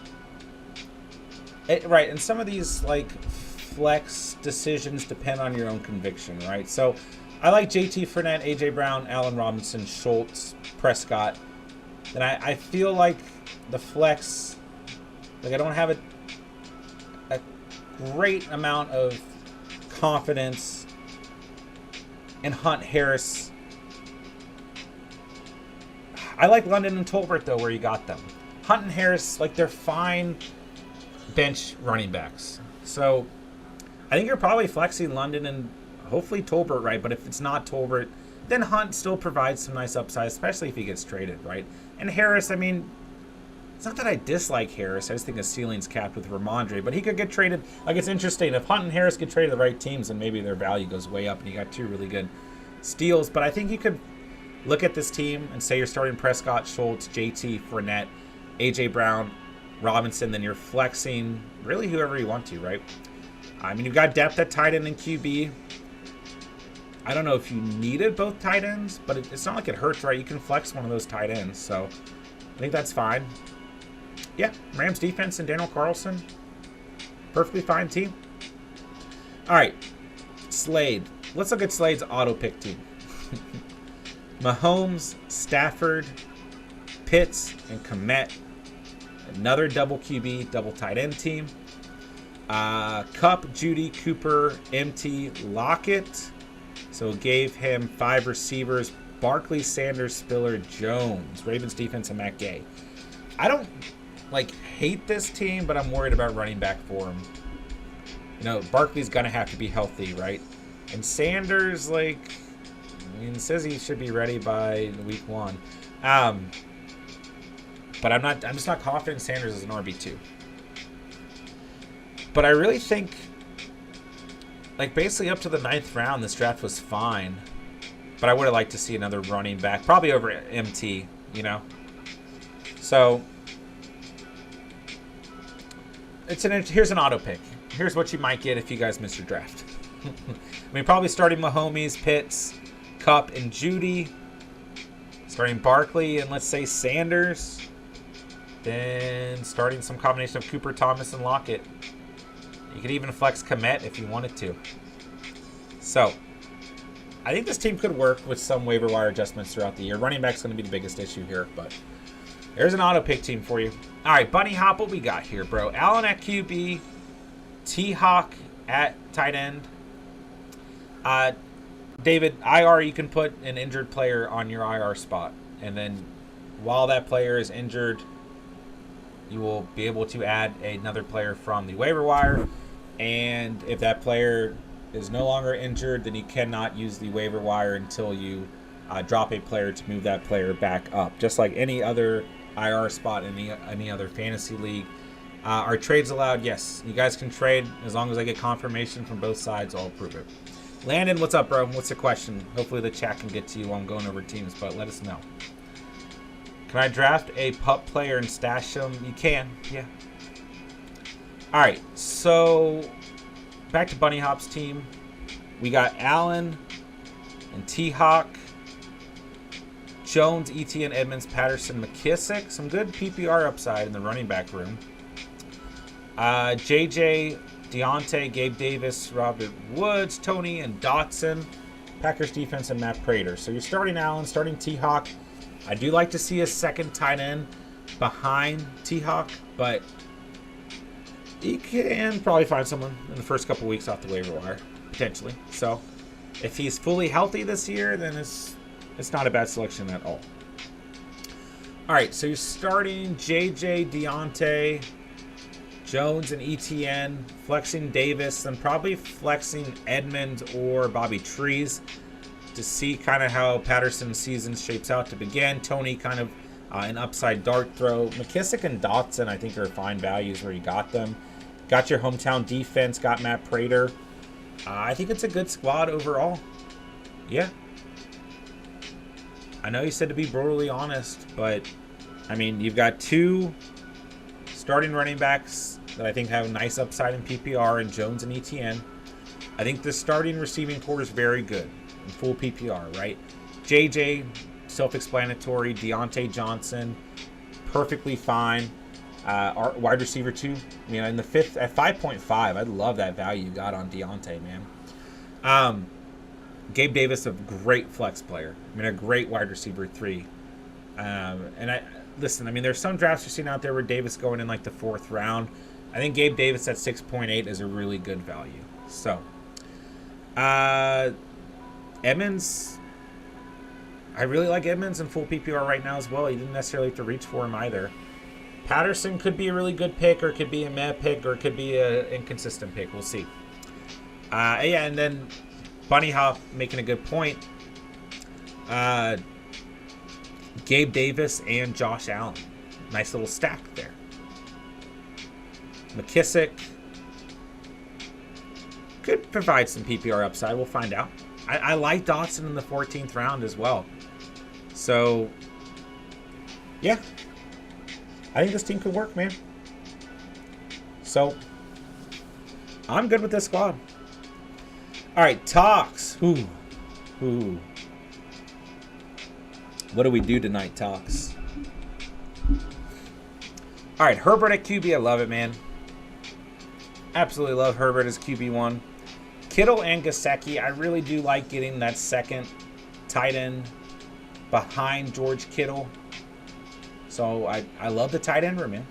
right, and some of these, like, flex decisions depend on your own conviction, right? So I like JT, Fournette, A.J. Brown, Allen Robinson, Schultz, Prescott. Then I feel like the flex, like, I don't have a great amount of confidence in Hunt, Harris. I like London and Tolbert, though, where you got them. Hunt and Harris, like, they're fine bench running backs. So I think you're probably flexing London and hopefully Tolbert, right? But if it's not Tolbert, then Hunt still provides some nice upside, especially if he gets traded, right? And Harris, I mean, it's not that I dislike Harris. I just think his ceiling's capped with Ramondre. But he could get traded. Like, it's interesting. If Hunt and Harris get traded to the right teams, then maybe their value goes way up and you got 2 really good steals. But I think you could look at this team and say you're starting Prescott, Schultz, JT, Fournette, A.J. Brown, Robinson. Then you're flexing really whoever you want to, right? I mean, you've got depth at tight end and QB. I don't know if you needed both tight ends, but it's not like it hurts, right? You can flex one of those tight ends, so I think that's fine. Yeah, Rams defense and Daniel Carlson. Perfectly fine team. All right, Slade. Let's look at Slade's auto pick team. Mahomes, Stafford, Pitts, and Kmet. Another double QB, double tight end team. Cup, Judy, Cooper, MT, Lockett, So gave him 5 receivers: Barkley, Sanders, Spiller, Jones. Ravens defense and Matt Gay. I don't hate this team, but I'm worried about running back for him. Barkley's gonna have to be healthy, right? And Sanders, it says he should be ready by week 1. But I'm just not confident Sanders is an RB2. But I really think, basically up to the 9th round, this draft was fine. But I would have liked to see another running back, probably over MT, So, here's an auto pick. Here's what you might get if you guys miss your draft. Probably starting Mahomes, Pitts, Kupp, and Judy. Starting Barkley and let's say Sanders. Then starting some combination of Cooper, Thomas, and Lockett. You could even flex Komet if you wanted to. So, I think this team could work with some waiver wire adjustments throughout the year. Running back's going to be the biggest issue here, but there's an auto pick team for you. All right, Bunny Hop, what we got here, bro? Allen at QB, T-Hawk at tight end. David, IR, you can put an injured player on your IR spot. And then while that player is injured, you will be able to add another player from the waiver wire. And if that player is no longer injured, then you cannot use the waiver wire until you drop a player to move that player back up. Just like any other IR spot in any other fantasy league. Are trades allowed? Yes. You guys can trade as long as I get confirmation from both sides. I'll approve it. Landon, what's up, bro? What's the question? Hopefully the chat can get to you while I'm going over teams, but let us know. Can I draft a pup player and stash him? You can, yeah. All right, so back to Bunny Hop's team. We got Allen and T-Hawk, Jones, Etienne, Edmonds, Patterson, McKissick. Some good PPR upside in the running back room. JJ, Deontay, Gabe Davis, Robert Woods, Tony, and Dotson. Packers defense and Matt Prater. So you're starting Allen, starting T-Hawk. I do like to see a second tight end behind T-Hawk, but you can probably find someone in the first couple weeks off the waiver wire, potentially. So if he's fully healthy this year, then it's not a bad selection at all. All right, so you're starting JJ, Deontay, Jones, and Etienne, flexing Davis, and probably flexing Edmonds or Bobby Trees to see kind of how Patterson's season shapes out to begin. Tony kind of an upside dart throw. McKissick and Dotson I think are fine values where you got them. Got your hometown defense, got Matt Prater. I think it's a good squad overall. Yeah. I know you said to be brutally honest, but you've got 2 starting running backs that I think have a nice upside in PPR, and Jones and Etienne. I think the starting receiving core is very good in full PPR, right? JJ, self-explanatory. Deontay Johnson, perfectly fine. Wide receiver 2. In the 5th at 5.5, I love that value you got on Deontay, man. Gabe Davis, a great flex player. A great wide receiver 3. Listen, there's some drafts you're seeing out there where Davis going in the 4th round. I think Gabe Davis at 6.8 is a really good value. So, Edmonds, I really like Edmonds in full PPR right now as well. You didn't necessarily have to reach for him either. Patterson could be a really good pick, or it could be a meh pick, or it could be an inconsistent pick. We'll see. And then Bunny Hop making a good point. Gabe Davis and Josh Allen. Nice little stack there. McKissick could provide some PPR upside. We'll find out. I like Dotson in the 14th round as well. So, yeah. I think this team could work, man. So, I'm good with this squad. All right, Talks. Ooh. What do we do tonight, Talks? All right, Herbert at QB. I love it, man. Absolutely love Herbert as QB1. Kittle and Gesicki. I really do like getting that second tight end behind George Kittle. So I love the tight end room, man.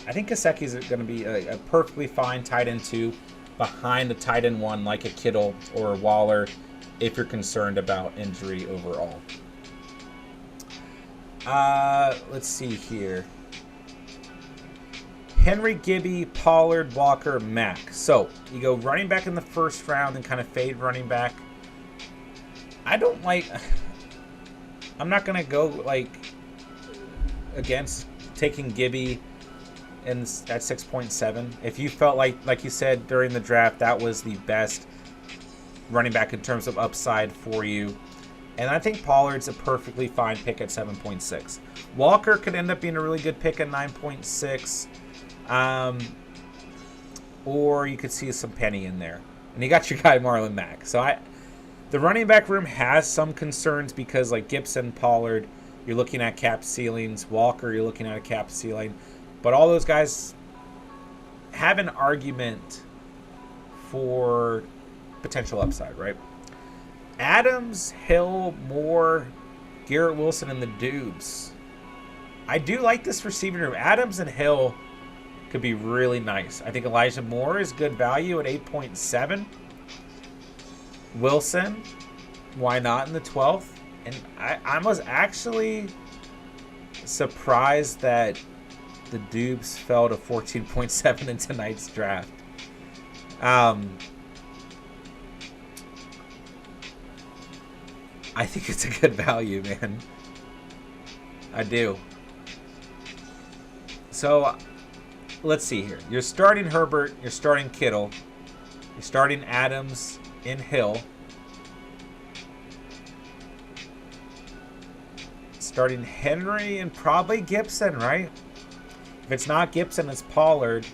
I think Gesicki is going to be a perfectly fine tight end 2. behind the tight end one like a Kittle or a Waller if you're concerned about injury overall. Let's see here. Henry, Gibby, Pollard, Walker, Mack. So you go running back in the first round and kind of fade running back. I'm not going to go like against taking Gibby at 6.7. If you felt like you said during the draft, that was the best running back in terms of upside for you. And I think Pollard's a perfectly fine pick at 7.6. Walker could end up being a really good pick at 9.6. Or you could see some penny in there. And you got your guy Marlon Mack. So the running back room has some concerns because like Gibson, Pollard, you're looking at cap ceilings. Walker, you're looking at a cap ceiling. But all those guys have an argument for potential upside, right? Adams, Hill, Moore, Garrett Wilson, and the Dubes. I do like this receiving room. Adams and Hill could be really nice. I think Elijah Moore is good value at 8.7. Wilson, why not in the 12th? And I was actually surprised that the Dubes fell to 14.7 in tonight's draft. I think it's a good value, man. I do. So, let's see here. You're starting Herbert. You're starting Kittle. You're starting Adams in Hill. Starting Henry and probably Gibson, right? If it's not Gibson, it's Pollard.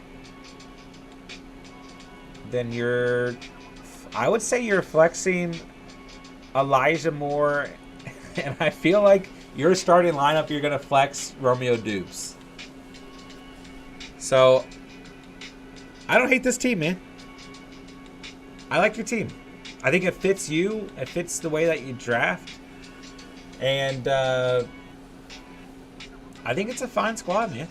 Then I would say you're flexing Elijah Moore, and I feel like your starting lineup, you're going to flex Romeo Dubes. So, I don't hate this team, man. I like your team. I think it fits you. It fits the way that you draft. And I think it's a fine squad, man.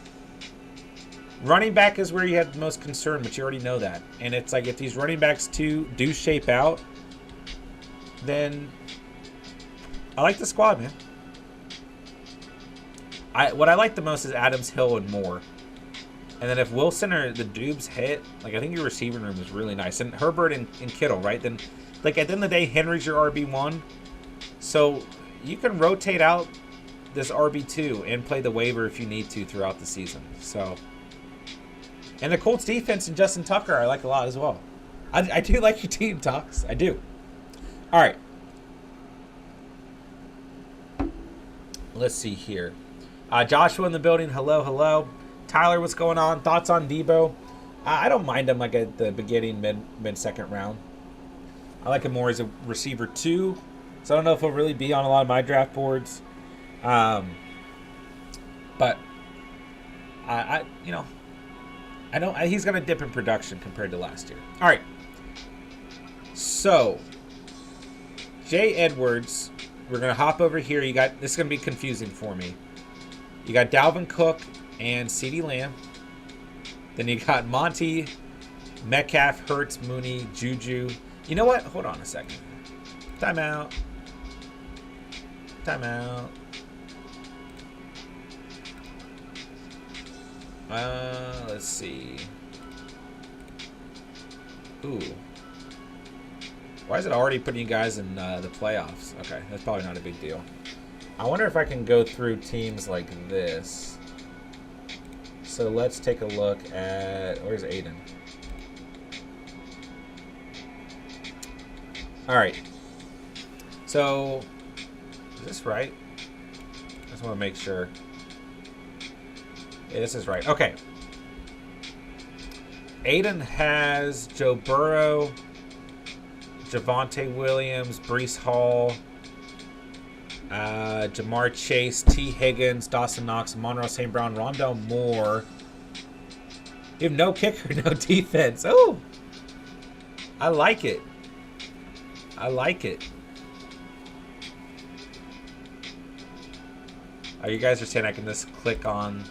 Running back is where you have the most concern, but you already know that. And it's like if these running backs do shape out, then I like the squad, man. What I like the most is Adams, Hill, and Moore. And then if Wilson or the Dubes hit, like I think your receiving room is really nice. And Herbert and Kittle, right? Then, like at the end of the day, Henry's your RB1. So you can rotate out this RB2 and play the waiver if you need to throughout the season. So, and the Colts defense and Justin Tucker I like a lot as well. I do like your team, Tux. I do. All right. Let's see here. Joshua in the building. Hello, hello. Tyler, what's going on? Thoughts on Debo? I don't mind him like at the beginning, mid-second round. I like him more as a receiver too. So I don't know if he'll really be on a lot of my draft boards. But he's going to dip in production compared to last year. All right. So, Jay Edwards, we're going to hop over here. This is going to be confusing for me. You got Dalvin Cook and CeeDee Lamb. Then you got Monty, Metcalf, Hurts, Mooney, Juju. You know what? Hold on a second. Timeout. Let's see. Ooh. Why is it already putting you guys in the playoffs? Okay, that's probably not a big deal. I wonder if I can go through teams like this. So let's take a look at... Where's Aiden? All right. So, is this right? I just want to make sure. Yeah, this is right. Okay. Aiden has Joe Burrow, Javonte Williams, Breece Hall, Jamar Chase, T. Higgins, Dawson Knox, Monroe St. Brown, Rondell Moore. You have no kicker, no defense. Oh, I like it. Oh, you guys are saying I can just click on...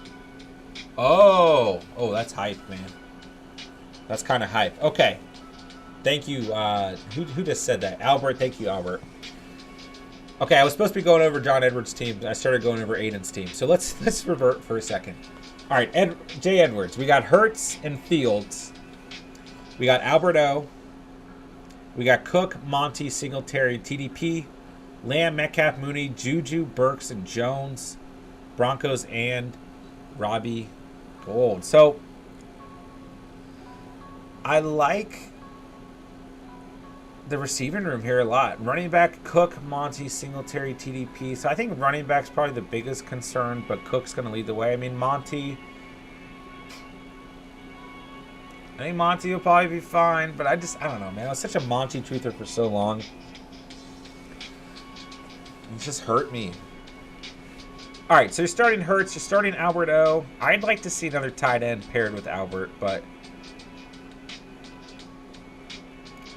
Oh, that's hype, man. That's kind of hype. Okay. Thank you. Who just said that? Albert. Thank you, Albert. Okay, I was supposed to be going over John Edwards' team. I started going over Aiden's team. So let's revert for a second. All right, Jay Edwards. We got Hurts and Fields. We got Alberto. We got Cook, Monty, Singletary, TDP, Lamb, Metcalf, Mooney, Juju, Burks, and Jones, Broncos, and Robbie Gould. So I like the receiving room here a lot. Running back, Cook, Monty, Singletary, TDP. So I think running back's probably the biggest concern, but Cook's going to lead the way. I mean, I think Monty will probably be fine, but I don't know, man. I was such a Monty truther for so long. It just hurt me. All right, so you're starting Hurts. You're starting Alberto. I'd like to see another tight end paired with Albert, but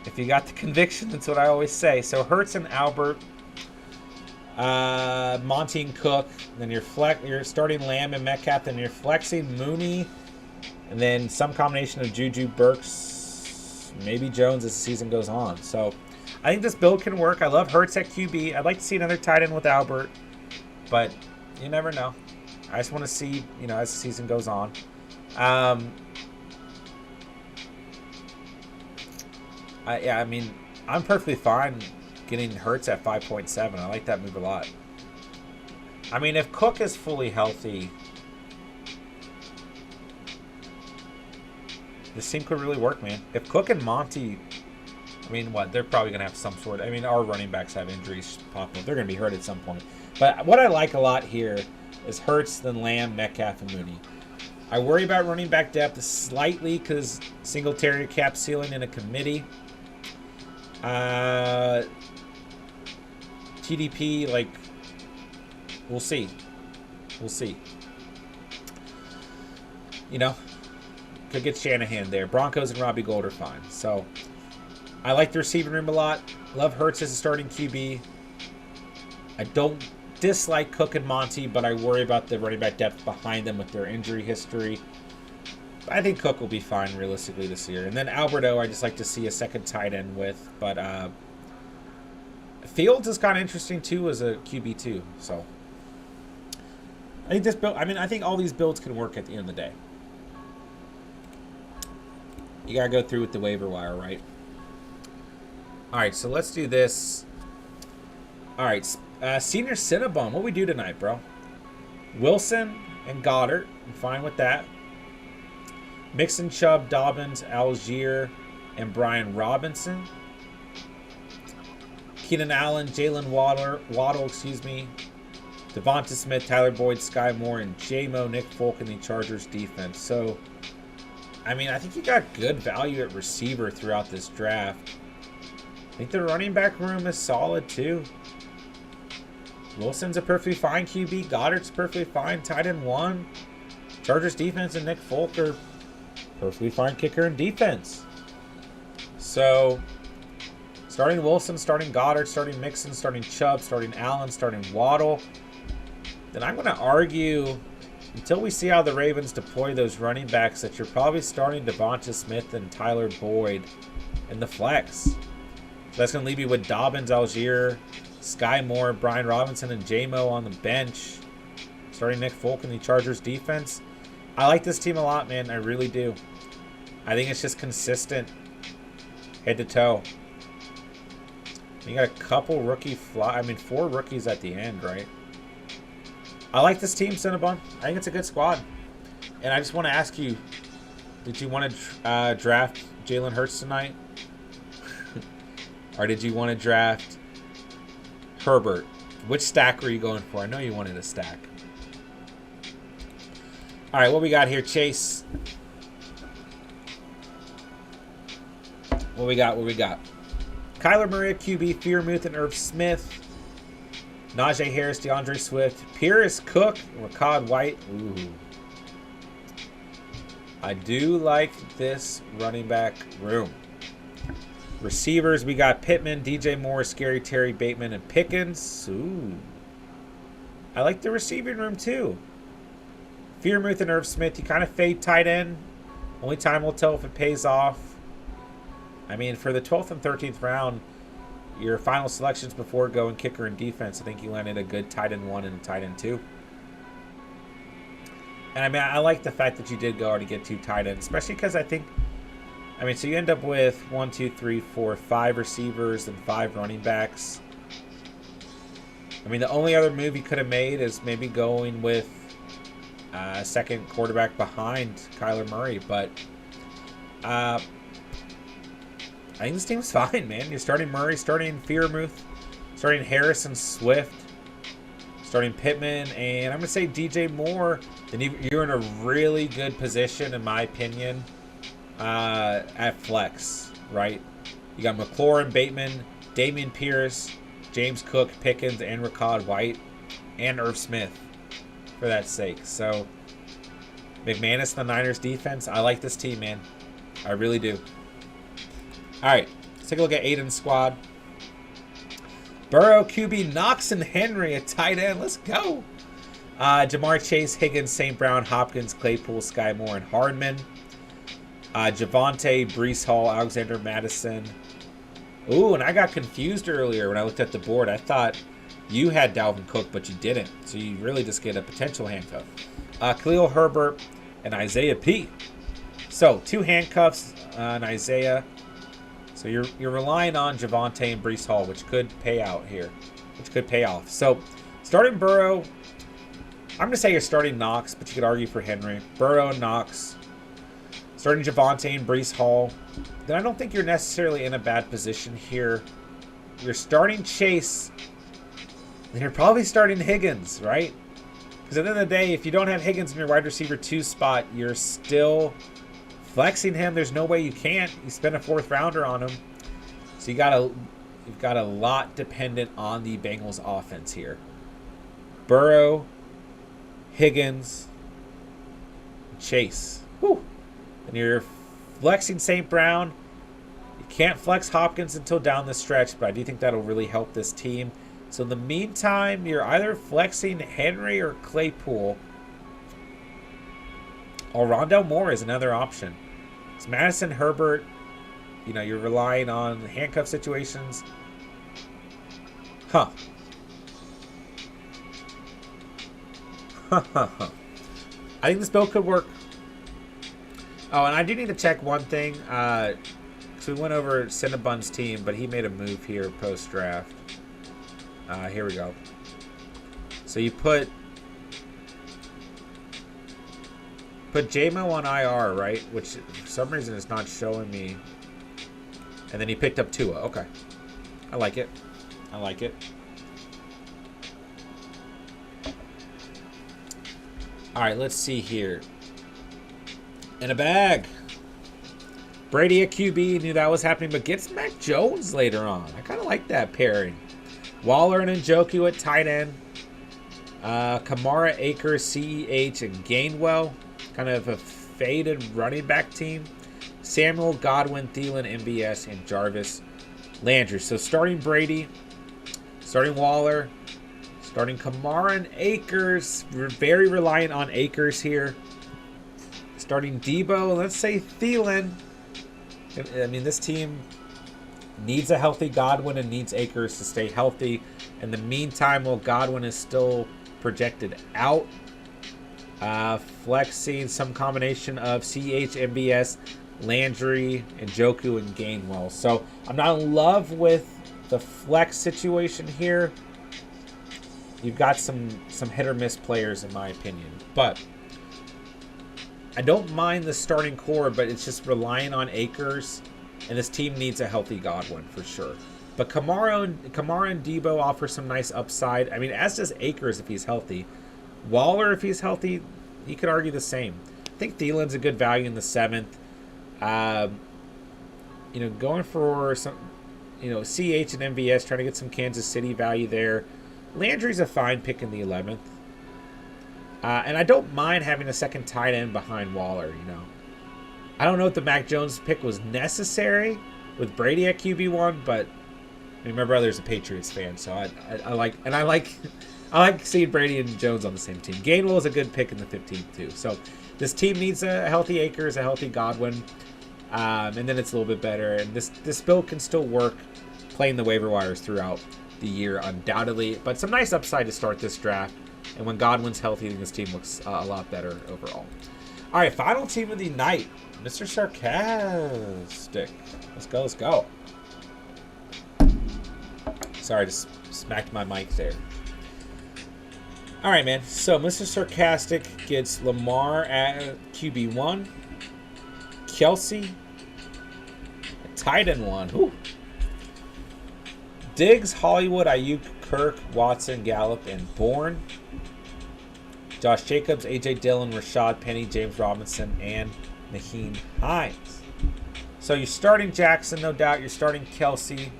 if you got the conviction, that's what I always say. So Hurts and Albert, Monty and Cook. Then you're starting Lamb and Metcalf. Then you're flexing Mooney, and then some combination of Juju, Burks, maybe Jones as the season goes on. So I think this build can work. I love Hurts at QB. I'd like to see another tight end with Albert, but you never know. I just want to see, as the season goes on. I mean, I'm perfectly fine getting Hurts at 5.7. I like that move a lot. I mean, if Cook is fully healthy, this team could really work, man. If Cook and Monty, they're probably going to have some sort. Our running backs have injuries pop up. They're going to be hurt at some point. But what I like a lot here is Hurts, then Lamb, Metcalf, and Mooney. I worry about running back depth slightly because Singletary cap ceiling in a committee. TDP, we'll see. Could get Shanahan there. Broncos and Robbie Gould are fine. So I like the receiving room a lot. Love Hurts as a starting QB. I don't dislike Cook and Monty, but I worry about the running back depth behind them with their injury history. I think Cook will be fine realistically this year. And then Alberto, I just like to see a second tight end with. But Fields is kind of interesting too as a QB too. So I think this build. I think all these builds can work at the end of the day. You gotta go through with the waiver wire, right? All right, so let's do this. All right, Senior Cinnabon. What we do tonight, bro? Wilson and Goddard. I'm fine with that. Mixon, Chubb, Dobbins, Algier, and Brian Robinson. Keenan Allen, Jalen Waddle, Devonta Smith, Tyler Boyd, Sky Moore, and J-Mo, Nick Folk in the Chargers defense. So, I think you got good value at receiver throughout this draft. I think the running back room is solid too. Wilson's a perfectly fine QB. Goddard's perfectly fine. Tight end 1. Chargers defense and Nick Folk are perfectly fine kicker and defense. So, starting Wilson, starting Goddard, starting Mixon, starting Chubb, starting Allen, starting Waddle. Then I'm going to argue, until we see how the Ravens deploy those running backs, that you're probably starting Devonta Smith and Tyler Boyd in the flex. So that's going to leave you with Dobbins, Algier, Sky Moore, Brian Robinson, and J-Mo on the bench. Starting Nick Folk in the Chargers defense. I like this team a lot, man. I really do. I think it's just consistent head to toe. You got a couple rookie 4 rookies at the end, right? I like this team, Cinnabon. I think it's a good squad. And I just want to ask you, did you want to draft Jalen Hurts tonight? Or did you want to draft Herbert? Which stack were you going for? I know you wanted a stack. All right, what we got here, Chase? What we got? Kyler Murray at QB, Freiermuth and Irv Smith. Najee Harris, DeAndre Swift, Pierce, Cook, Rachaad White. Ooh. I do like this running back room. Receivers, we got Pittman, DJ Moore, Scary Terry, Bateman, and Pickens. Ooh. I like the receiving room too. Freiermuth and Irv Smith, you kind of fade tight end. Only time will tell if it pays off. I mean, for the 12th and 13th round, your final selections before going kicker and defense, I think you landed a good tight end 1 and tight end 2. And I mean, I like the fact that you did go out to get 2 tight ends, especially because I think, I mean, so you end up with 1, 2, 3, 4, 5 receivers and 5 running backs. I mean, the only other move you could have made is maybe going with a second quarterback behind Kyler Murray. But I think this team's fine, man. You're starting Murray, starting Freiermuth, starting Harrison Swift, starting Pittman, and I'm going to say DJ Moore. Then you're in a really good position, in my opinion, at flex, right? You got McLaurin, Bateman, Dameon Pierce, James Cook, Pickens, and Rachaad White, and Irv Smith, for that sake. So, McManus, the Niners defense, I like this team, man. I really do. All right, let's take a look at Aiden's squad. Burrow, QB, Knox, and Henry at tight end. Let's go. Jamar Chase, Higgins, St. Brown, Hopkins, Claypool, Sky Moore, and Hardman. Javonte, Breece Hall, Alexander Madison. Ooh, and I got confused earlier when I looked at the board. I thought you had Dalvin Cook, but you didn't. So you really just get a potential handcuff. Khalil Herbert and Isaiah P. So 2 handcuffs on Isaiah. So you're relying on Javonte and Breece Hall, which could pay out here, which could pay off. So starting Burrow, I'm going to say you're starting Knox, but you could argue for Henry. Burrow and Knox. Starting Javonte and Breece Hall. Then I don't think you're necessarily in a bad position here. You're starting Chase. Then you're probably starting Higgins, right? Because at the end of the day, if you don't have Higgins in your wide receiver 2 spot, you're still flexing him. There's no way you can't. You spent a 4th rounder on him. So you've got a lot dependent on the Bengals offense here. Burrow, Higgins, Chase. Whew. And you're flexing St. Brown. You can't flex Hopkins until down the stretch, but I do think that'll really help this team. So in the meantime, you're either flexing Henry or Claypool. Or Rondell Moore is another option. It's Madison, Herbert. You know, you're relying on handcuff situations. Huh. I think this build could work. Oh, and I do need to check one thing. So we went over Cinnabon's team, but he made a move here post-draft. Here we go. So you put J-Mo on IR, right? Which for some reason is not showing me. And then he picked up Tua. Okay. I like it. I like it. All right, let's see here. In a bag. Brady at QB, knew that was happening, but gets Mac Jones later on. I kind of like that pairing. Waller and Njoku at tight end. Kamara, Akers, CEH, and Gainwell. Kind of a faded running back team. Samuel, Godwin, Thielen, MBS, and Jarvis Landry. So starting Brady, starting Waller, starting Kamara and Akers. We're very reliant on Akers here. Starting Debo, let's say Thielen. I mean, this team needs a healthy Godwin and needs Akers to stay healthy. In the meantime, while Godwin is still projected out, flexing some combination of CH, MBS, Landry, Njoku, and Gainwell. So I'm not in love with the flex situation here. You've got some hit or miss players, in my opinion. But I don't mind the starting core, but it's just relying on Akers, and this team needs a healthy Godwin for sure. But Kamara and Debo offer some nice upside. I mean, as does Akers if he's healthy. Waller, if he's healthy, you could argue the same. I think Thielen's a good value in the 7th. Going for some, CH and MVS, trying to get some Kansas City value there. Landry's a fine pick in the 11th. And I don't mind having a second tight end behind Waller, I don't know if the Mac Jones pick was necessary with Brady at QB1, but I mean, my brother's a Patriots fan, so I like seeing Brady and Jones on the same team. Gainwell is a good pick in the 15th too. So this team needs a healthy Akers, a healthy Godwin. And then it's a little bit better. And this build can still work playing the waiver wires throughout the year, undoubtedly. But some nice upside to start this draft. And when Godwin's healthy, I think this team looks a lot better overall. All right, final team of the night, Mr. Sarcastic. Let's go, let's go. Sorry, just smacked my mic there. All right, man. So Mr. Sarcastic gets Lamar at QB1, Kelsey, a tight end 1. Ooh. Diggs, Hollywood, Ayuk, Kirk, Watson, Gallup, and Bourne. Josh Jacobs, A.J. Dillon, Rashad Penny, James Robinson, and Naheem Hines. So you're starting Jackson, no doubt. You're starting Kelsey.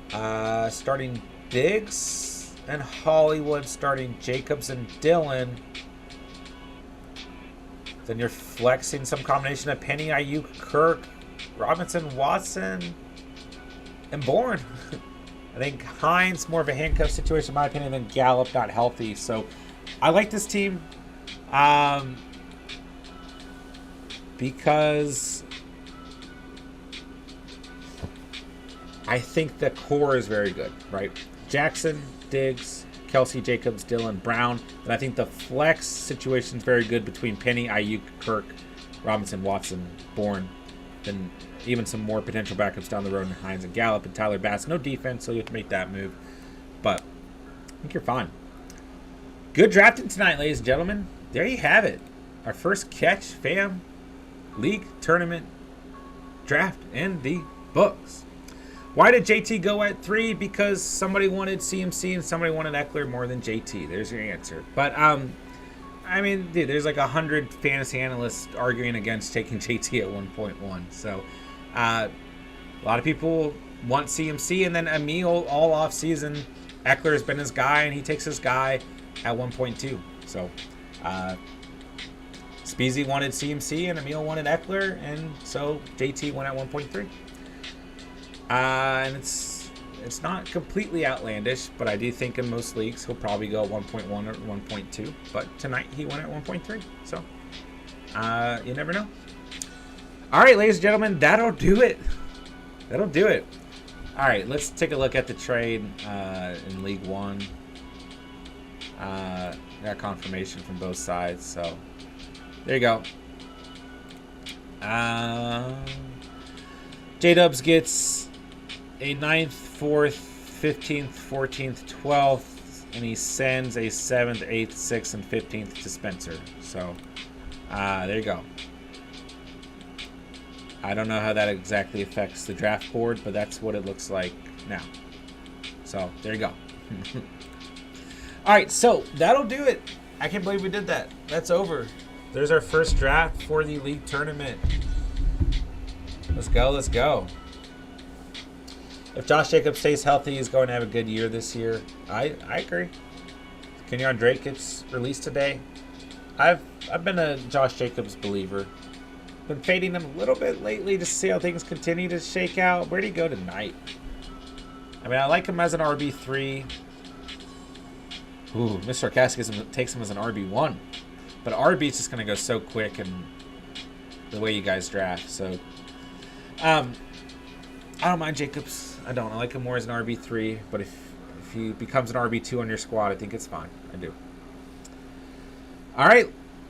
Starting Diggs and Hollywood. Starting Jacobs and Dillon. Then you're flexing some combination of Penny, Ayuk, Kirk, Robinson, Watson, and Bourne. I think Hines, more of a handcuff situation, in my opinion, than Gallup got healthy. So I like this team because I think the core is very good, right? Jackson, Diggs, Kelsey, Jacobs, Dillon, Brown. And I think the flex situation is very good between Penny, Ayuk, Kirk, Robinson, Watson, Bourne. Then even some more potential backups down the road in Hines and Gallup and Tyler Bass. No defense, so you have to make that move. But I think you're fine. Good drafting tonight, ladies and gentlemen. There you have it. Our first catch, fam, league tournament draft in the books. Why did JT go at 3? Because somebody wanted CMC and somebody wanted Eckler more than JT. There's your answer. But, I mean, dude, there's like 100 fantasy analysts arguing against taking JT at 1.1. So, a lot of people want CMC, and then Emil all off season. Eckler has been his guy, and he takes his guy at 1.2. So, Speezy wanted CMC, and Emil wanted Eckler, and so JT went at 1.3. And it's not completely outlandish, but I do think in most leagues he'll probably go 1.1 or 1.2. But tonight he went at 1.3. So, you never know. All right, ladies and gentlemen, that'll do it. That'll do it. All right, let's take a look at the trade in League One. Got confirmation from both sides, so there you go. J-Dubs gets a 9th, 4th, 15th, 14th, 12th, and he sends a 7th, 8th, 6th, and 15th to Spencer. So, there you go. I don't know how that exactly affects the draft board, but that's what it looks like now. So, there you go. All right, so that'll do it. I can't believe we did that. That's over. There's our first draft for the league tournament. Let's go, let's go. If Josh Jacobs stays healthy, he's going to have a good year this year. I agree. Kenyon Drake gets released today. I've been a Josh Jacobs believer. Been fading him a little bit lately to see how things continue to shake out. Where'd he go tonight? I mean, I like him as an RB3. Ooh, Mr. Sarcastic takes him as an RB1. But RB is just going to go so quick and the way you guys draft. So, I don't mind Jacobs. I don't. I like him more as an RB3. But if he becomes an RB2 on your squad, I think it's fine. I do. All right.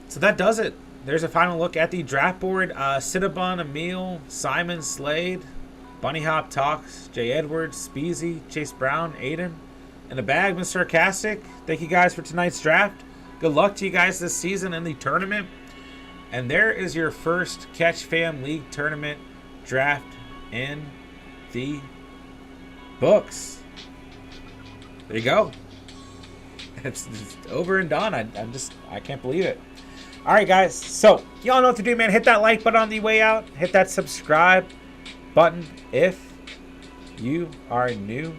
So that does it. There's a final look at the draft board. Cinnabon, Emil, Simon, Slade, Bunny Hop, Talks, Jay Edwards, Speezy, Chase Brown, Aiden. In the bag, Mr. Sarcastic. Thank you guys for tonight's draft. Good luck to you guys this season in the tournament. And there is your first Catch Fam League Tournament draft in the books. There you go. It's over and done. I can't believe it. All right, guys. So, y'all know what to do, man. Hit that like button on the way out. Hit that subscribe button if you are new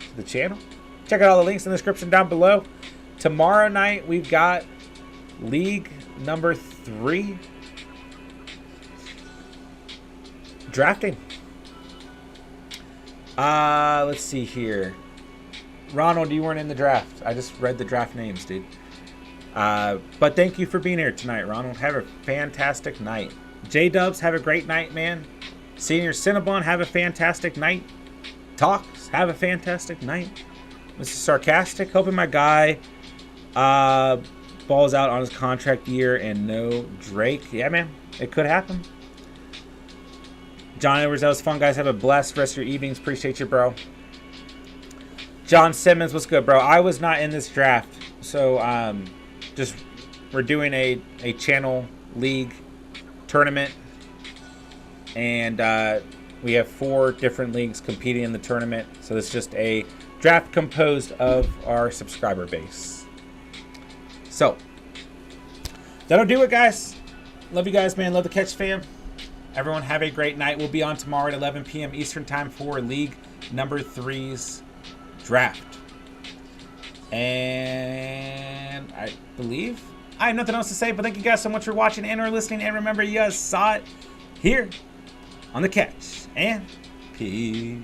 to the channel. Check out all the links in the description down below. Tomorrow night, we've got League number 3 drafting. Let's see here. Ronald, you weren't in the draft. I just read the draft names, dude. But thank you for being here tonight, Ronald. Have a fantastic night. J-Dubs, have a great night, man. Senior Cinnabon, have a fantastic night. Talks, have a fantastic night. Mr. Sarcastic, hoping my guy balls out on his contract year and no Drake. Yeah, man, it could happen. John Edwards, that was fun, guys. Have a blessed rest of your evenings. Appreciate you, bro. John Simmons, what's good, bro? I was not in this draft, so just we're doing a channel league tournament, and we have 4 different leagues competing in the tournament. So it's just a draft composed of our subscriber base. So that'll do it, guys. Love you guys, man. Love the Catch fam. Everyone have a great night. We'll be on tomorrow at 11 p.m. Eastern time for League number 3's draft. And I believe I have nothing else to say, but thank you guys so much for watching and or listening. And remember, you guys saw it here on the Catch. And peace.